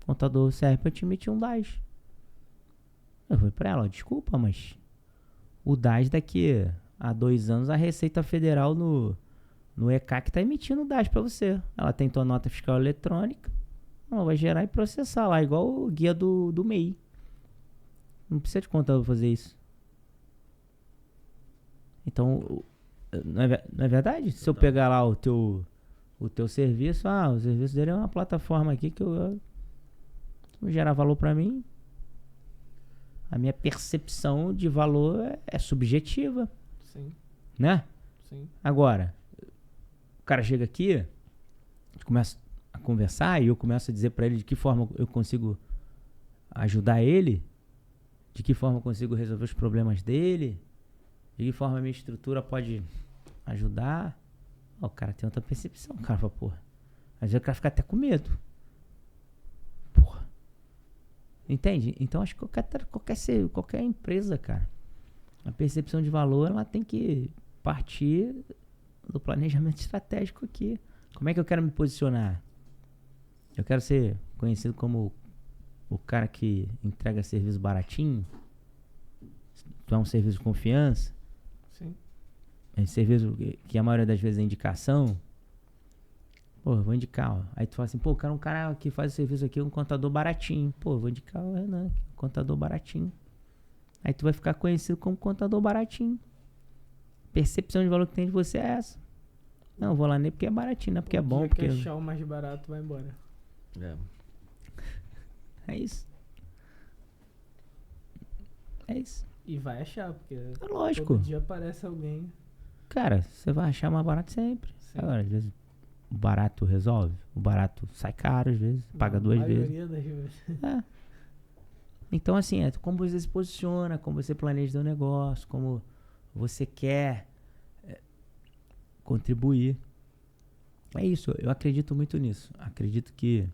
O contador serve pra te emitir um DAS. Eu falei pra ela, desculpa, mas o DAS daqui a 2 anos, a Receita Federal no ECAC tá emitindo o DAS pra você. Ela tem tua nota fiscal eletrônica, ela vai gerar e processar lá, igual o guia do MEI. Não precisa de contador fazer isso. Então, não é verdade? Se eu pegar lá o teu serviço, o serviço dele é uma plataforma aqui que eu gerar valor pra mim. A minha percepção de valor é subjetiva. Sim. Né? Sim. Agora, o cara chega aqui, a gente começa a conversar e eu começo a dizer pra ele de que forma eu consigo ajudar ele, de que forma eu consigo resolver os problemas dele, de que forma a minha estrutura pode ajudar. O cara tem outra percepção. O cara fala, às vezes o cara fica até com medo. Entende? Então acho que qualquer empresa, cara, a percepção de valor, ela tem que partir do planejamento estratégico aqui. Como é que eu quero me posicionar? Eu quero ser conhecido como o cara que entrega serviço baratinho? Tu é um serviço de confiança? Sim. É serviço que a maioria das vezes é indicação. Vou indicar, Aí tu fala assim, cara, um cara que faz o serviço aqui, um contador baratinho. Vou indicar o Renan, contador baratinho. Aí tu vai ficar conhecido como contador baratinho. Percepção de valor que tem de você é essa. Não, vou lá nem porque é baratinho, não é porque é bom. Porque achar o mais barato, vai embora. É isso. E vai achar, porque lógico. Todo dia aparece alguém. Cara, você vai achar mais barato sempre. Sim. Agora, às vezes, o barato resolve. O barato sai caro, às vezes. Paga 2 vezes. A maioria das vezes. Então, assim, como você se posiciona, como você planeja seu negócio, como você quer contribuir. É isso, eu acredito muito nisso. Acredito que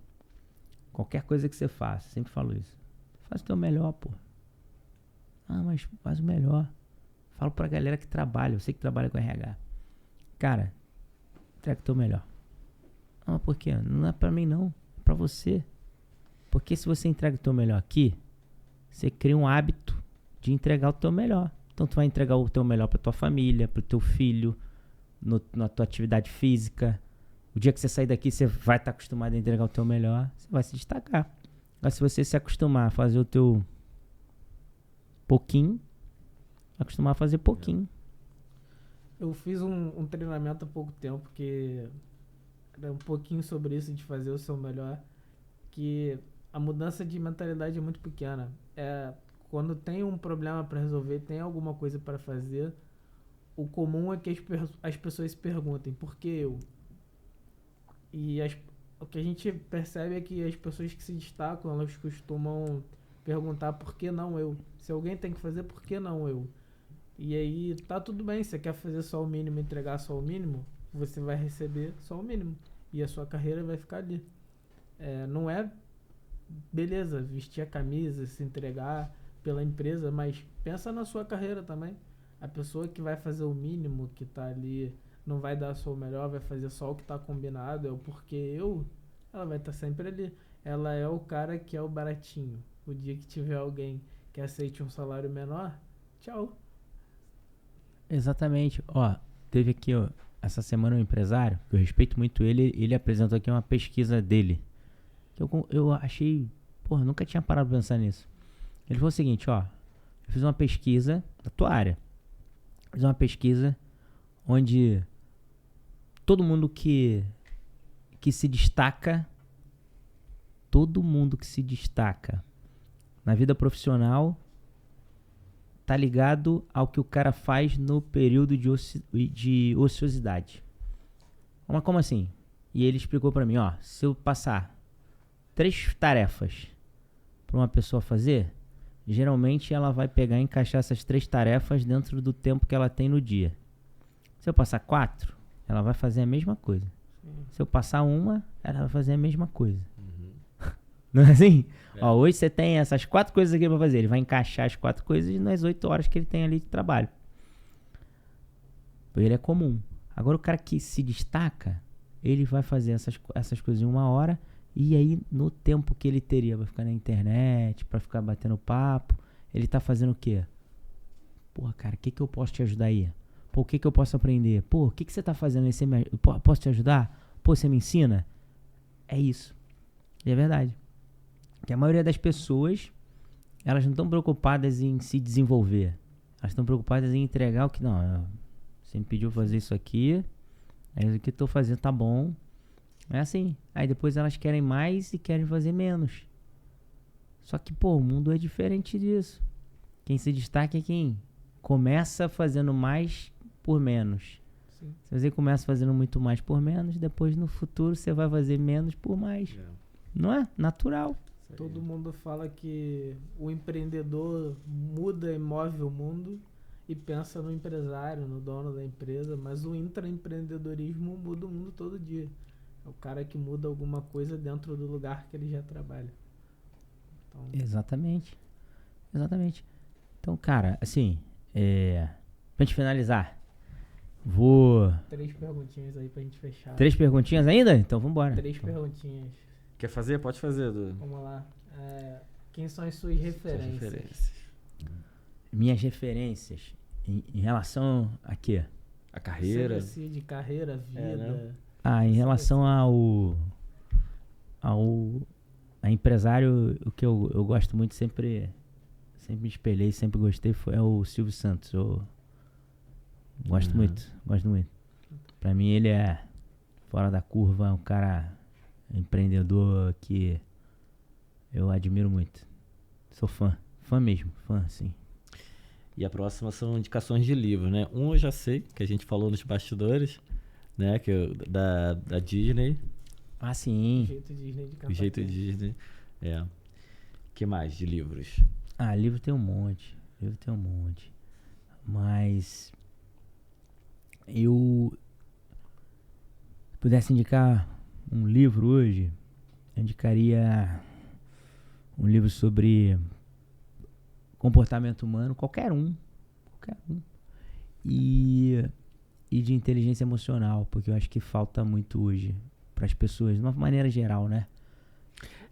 qualquer coisa que você faça, sempre falo isso, faz o teu melhor, pô. Ah, mas faz o melhor. Falo pra galera que trabalha, eu sei que trabalha com RH. Cara, entrega o teu melhor. Ah, por quê? Não é pra mim não, é pra você. Porque se você entrega o teu melhor aqui, você cria um hábito de entregar o teu melhor. Então tu vai entregar o teu melhor pra tua família, pro teu filho, na tua atividade física. O dia que você sair daqui, você vai estar acostumado a entregar o teu melhor, você vai se destacar. Mas se você se acostumar a fazer o teu pouquinho, acostumar a fazer pouquinho. Eu fiz um treinamento há pouco tempo que era um pouquinho sobre isso, de fazer o seu melhor, que a mudança de mentalidade é muito pequena. Quando tem um problema para resolver, tem alguma coisa para fazer, o comum é que as pessoas se perguntem, por que eu? E o que a gente percebe é que as pessoas que se destacam, elas costumam perguntar por que não eu? Se alguém tem que fazer, por que não eu? E aí tá tudo bem, você quer fazer só o mínimo, entregar só o mínimo, você vai receber só o mínimo. E a sua carreira vai ficar ali. Não é beleza vestir a camisa, se entregar pela empresa, mas pensa na sua carreira também. A pessoa que vai fazer o mínimo, que tá ali, não vai dar só o melhor, vai fazer só o que tá combinado, é o porquê ela vai estar sempre ali. Ela é o cara que é o baratinho. O dia que tiver alguém que aceite um salário menor, tchau. Exatamente. Ó, teve aqui, ó, essa semana um empresário, que eu respeito muito ele apresentou aqui uma pesquisa dele. Que eu achei, porra, nunca tinha parado pra pensar nisso. Ele falou o seguinte, ó, eu fiz uma pesquisa da tua área. Fiz uma pesquisa onde todo mundo que se destaca, na vida profissional tá ligado ao que o cara faz no período de ociosidade. Mas como assim? E ele explicou pra mim, ó, se eu passar 3 tarefas pra uma pessoa fazer, geralmente ela vai pegar e encaixar essas 3 tarefas dentro do tempo que ela tem no dia. Se eu passar 4, ela vai fazer a mesma coisa. Se eu passar 1, ela vai fazer a mesma coisa. Não é assim? Ó, hoje você tem essas 4 coisas aqui pra fazer. Ele vai encaixar as 4 coisas nas 8 horas que ele tem ali de trabalho. Ele é comum. Agora o cara que se destaca, ele vai fazer essas coisas em 1 hora. E aí no tempo que ele teria pra ficar na internet, pra ficar batendo papo, ele tá fazendo o quê? Porra, cara, o que eu posso te ajudar aí? Pô, o que eu posso aprender? Pô, o que você tá fazendo aí? Posso te ajudar? Pô, você me ensina? É isso. E é verdade. Que a maioria das pessoas, elas não estão preocupadas em se desenvolver. Elas estão preocupadas em entregar o que... Não, você me pediu fazer isso aqui, é isso que eu tô fazendo, tá bom. É assim. Aí depois elas querem mais e querem fazer menos. Só que, pô, o mundo é diferente disso. Quem se destaca é quem começa fazendo mais por menos. Sim. Se você começa fazendo muito mais por menos, depois no futuro você vai fazer menos por mais. Não é? Natural. Todo mundo fala que o empreendedor muda e move o mundo e pensa no empresário, no dono da empresa, mas o intraempreendedorismo muda o mundo todo dia. É o cara que muda alguma coisa dentro do lugar que ele já trabalha. Então... Exatamente. Então, cara, assim, pra gente finalizar, 3 perguntinhas aí pra gente fechar. 3 perguntinhas ainda? Então vambora. 3 perguntinhas. Quer fazer? Pode fazer, Edu. Vamos lá. Quem são as suas referências? Minhas referências em relação a quê? A carreira. De carreira, vida. Né? Em relação a empresário, o que eu gosto muito, sempre me espelhei, sempre gostei, é o Silvio Santos. Eu gosto muito. Pra mim ele é fora da curva, um cara empreendedor que eu admiro muito. Sou fã mesmo, sim. E a próxima são indicações de livro, né? Um eu já sei, que a gente falou nos bastidores, né? Que da Disney. Ah, sim. O jeito Disney de cantar. O jeito Disney. Que mais de livros? Livro tem um monte. Mas eu pudesse indicar um livro hoje, eu indicaria um livro sobre comportamento humano, qualquer um, e de inteligência emocional, porque eu acho que falta muito hoje para as pessoas, de uma maneira geral, né?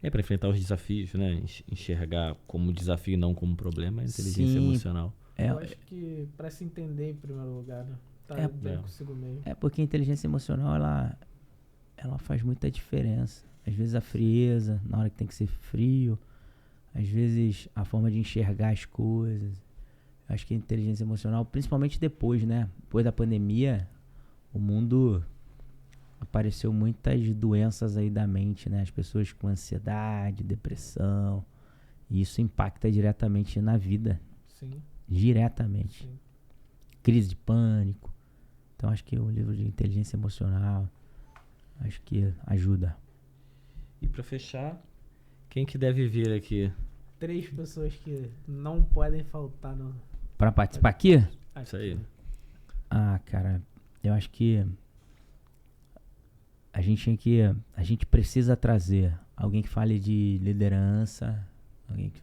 Para enfrentar os desafios, né? Enxergar como desafio e não como problema, a inteligência emocional. Eu acho que para se entender em primeiro lugar, né? Tá bem consigo mesmo. Porque a inteligência emocional, ela faz muita diferença. Às vezes a frieza, na hora que tem que ser frio, às vezes a forma de enxergar as coisas. Acho que a inteligência emocional, principalmente depois, né? Depois da pandemia, o mundo apareceu muitas doenças aí da mente, né? As pessoas com ansiedade, depressão. E isso impacta diretamente na vida. Sim. Diretamente. Sim. Crise de pânico. Então acho que o livro de inteligência emocional, acho que ajuda. E para fechar, quem que deve vir aqui? 3 pessoas que não podem faltar no... Pra participar aqui? Isso aí. Cara, eu acho que a gente precisa trazer alguém que fale de liderança, alguém que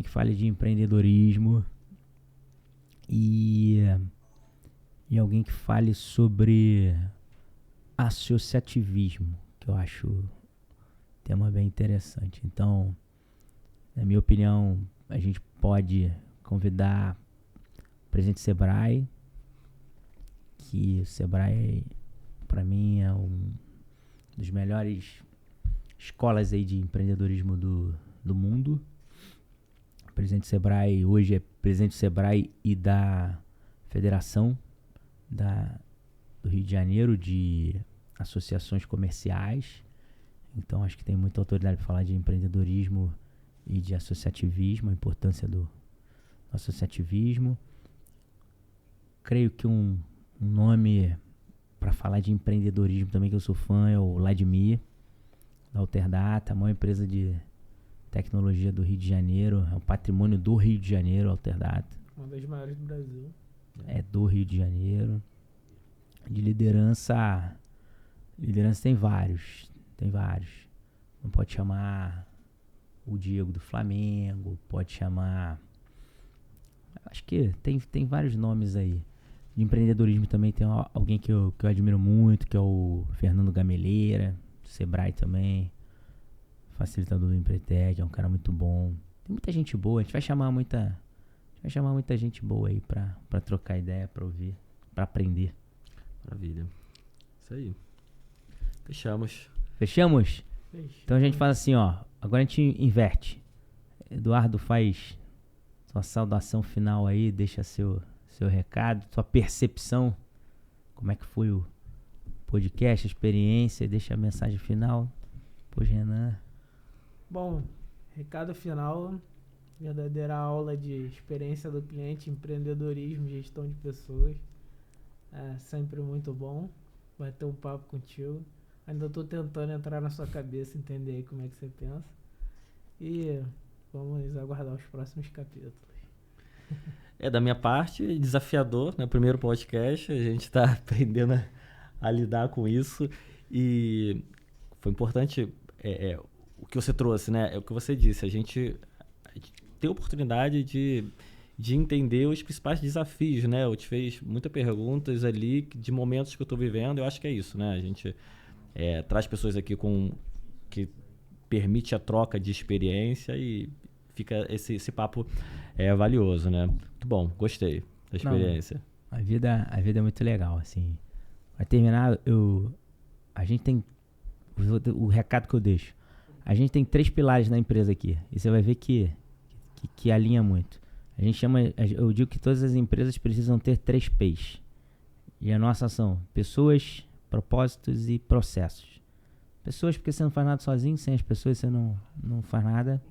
fale de empreendedorismo e alguém que fale sobre associativismo, que eu acho um tema bem interessante. Então, na minha opinião, a gente pode convidar o presidente Sebrae, que o Sebrae, para mim, é um dos melhores escolas aí de empreendedorismo do mundo. O presidente Sebrae hoje é presidente do Sebrae e da Federação do Rio de Janeiro de associações comerciais. Então acho que tem muita autoridade para falar de empreendedorismo e de associativismo, a importância do associativismo. Creio que um nome para falar de empreendedorismo também que eu sou fã é o Vladimir, da Alterdata, a maior empresa de tecnologia do Rio de Janeiro, é um patrimônio do Rio de Janeiro, Alterdata. Uma das maiores do Brasil. É do Rio de Janeiro. De liderança tem vários. Não pode chamar o Diego do Flamengo, pode chamar... Acho que tem vários nomes aí. De empreendedorismo também tem alguém que eu admiro muito, que é o Fernando Gameleira, do Sebrae também, facilitador do Empretec, é um cara muito bom. Tem muita gente boa, a gente vai chamar muita gente boa aí pra trocar ideia, pra ouvir, pra aprender. Maravilha. Isso aí. Fechamos? Então a gente faz assim, ó. Agora a gente inverte. Eduardo faz sua saudação final aí, deixa seu recado, sua percepção. Como é que foi o podcast, a experiência, deixa a mensagem final. Pois, Renan. Bom, recado final. Verdadeira aula de experiência do cliente, empreendedorismo, gestão de pessoas. É sempre muito bom bater um papo contigo. Ainda estou tentando entrar na sua cabeça, entender aí como é que você pensa. E vamos aguardar os próximos capítulos. Da minha parte, desafiador, né? Primeiro podcast, a gente está aprendendo a lidar com isso. E foi importante o que você trouxe, né? É o que você disse, a gente tem a oportunidade de entender os principais desafios, né? Eu te fiz muitas perguntas ali de momentos que eu estou vivendo, eu acho que é isso, né? A gente traz pessoas aqui que permite a troca de experiência e fica esse papo valioso, né? Muito bom, gostei da experiência. Não, a vida é muito legal, assim. Vai terminar, a gente tem, o recado que eu deixo, a gente tem 3 pilares na empresa aqui, e você vai ver que alinha muito. Eu digo que todas as empresas precisam ter 3 P's. E a nossa são pessoas, propósitos e processos. Pessoas, porque você não faz nada sozinho, sem as pessoas você não faz nada.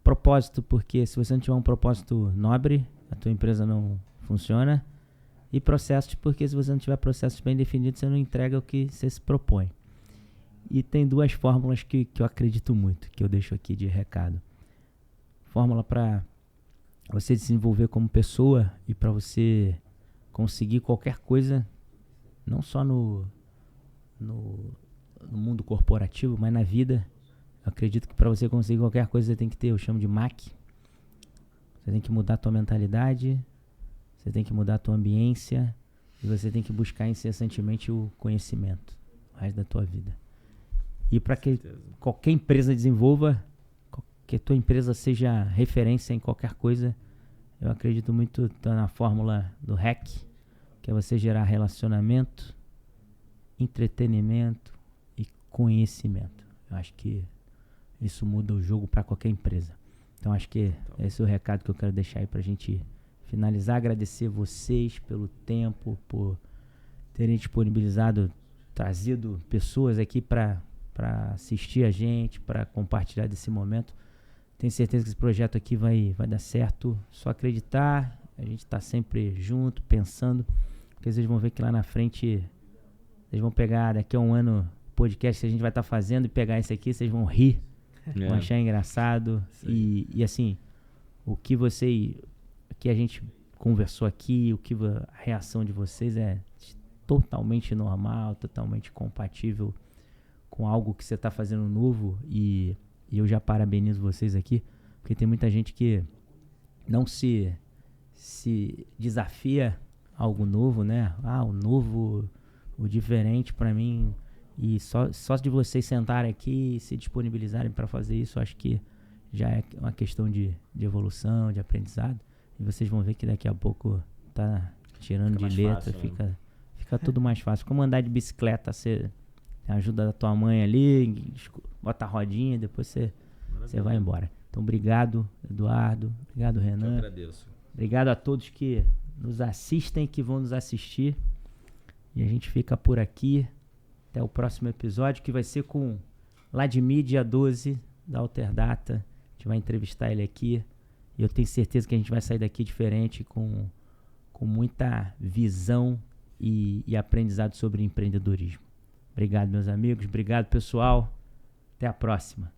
Propósito, porque se você não tiver um propósito nobre, a tua empresa não funciona. E processos, porque se você não tiver processos bem definidos, você não entrega o que você se propõe. E tem 2 fórmulas que eu acredito muito, que eu deixo aqui de recado. Fórmula para você desenvolver como pessoa e para você conseguir qualquer coisa, não só no mundo corporativo, mas na vida. Eu acredito que para você conseguir qualquer coisa, você tem que ter, eu chamo de MAC. Você tem que mudar a tua mentalidade, você tem que mudar a tua ambiência e você tem que buscar incessantemente o conhecimento o resto da tua vida. E para que qualquer empresa desenvolva, que a tua empresa seja referência em qualquer coisa, eu acredito muito na fórmula do REC, que é você gerar relacionamento, entretenimento e conhecimento. Eu acho que isso muda o jogo para qualquer empresa. Então acho que esse é o recado que eu quero deixar aí pra gente finalizar. Agradecer vocês pelo tempo, por terem disponibilizado, trazido pessoas aqui para assistir a gente, para compartilhar desse momento. Tenho certeza que esse projeto aqui vai dar certo. Só acreditar, a gente tá sempre junto, pensando, porque vocês vão ver que lá na frente, vocês vão pegar daqui a um ano o podcast que a gente vai estar fazendo e pegar esse aqui, vocês vão rir, vão achar engraçado. E assim, o que a gente conversou aqui, a reação de vocês é totalmente normal, totalmente compatível com algo que você está fazendo novo, e eu já parabenizo vocês aqui, porque tem muita gente que não se desafia a algo novo, né? O novo, o diferente para mim, e só de vocês sentarem aqui e se disponibilizarem para fazer isso, acho que já é uma questão de evolução, de aprendizado, e vocês vão ver que daqui a pouco tá tirando de letra, fácil, fica tudo mais fácil. Como andar de bicicleta, você ajuda da tua mãe ali, bota a rodinha e depois você vai embora. Então, obrigado, Eduardo. Obrigado, Renan. Eu agradeço. Obrigado a todos que nos assistem, que vão nos assistir. E a gente fica por aqui. Até o próximo episódio, que vai ser com Vladimir, dia 12, da Alterdata. A gente vai entrevistar ele aqui. E eu tenho certeza que a gente vai sair daqui diferente, com muita visão e aprendizado sobre empreendedorismo. Obrigado, meus amigos. Obrigado, pessoal. Até a próxima.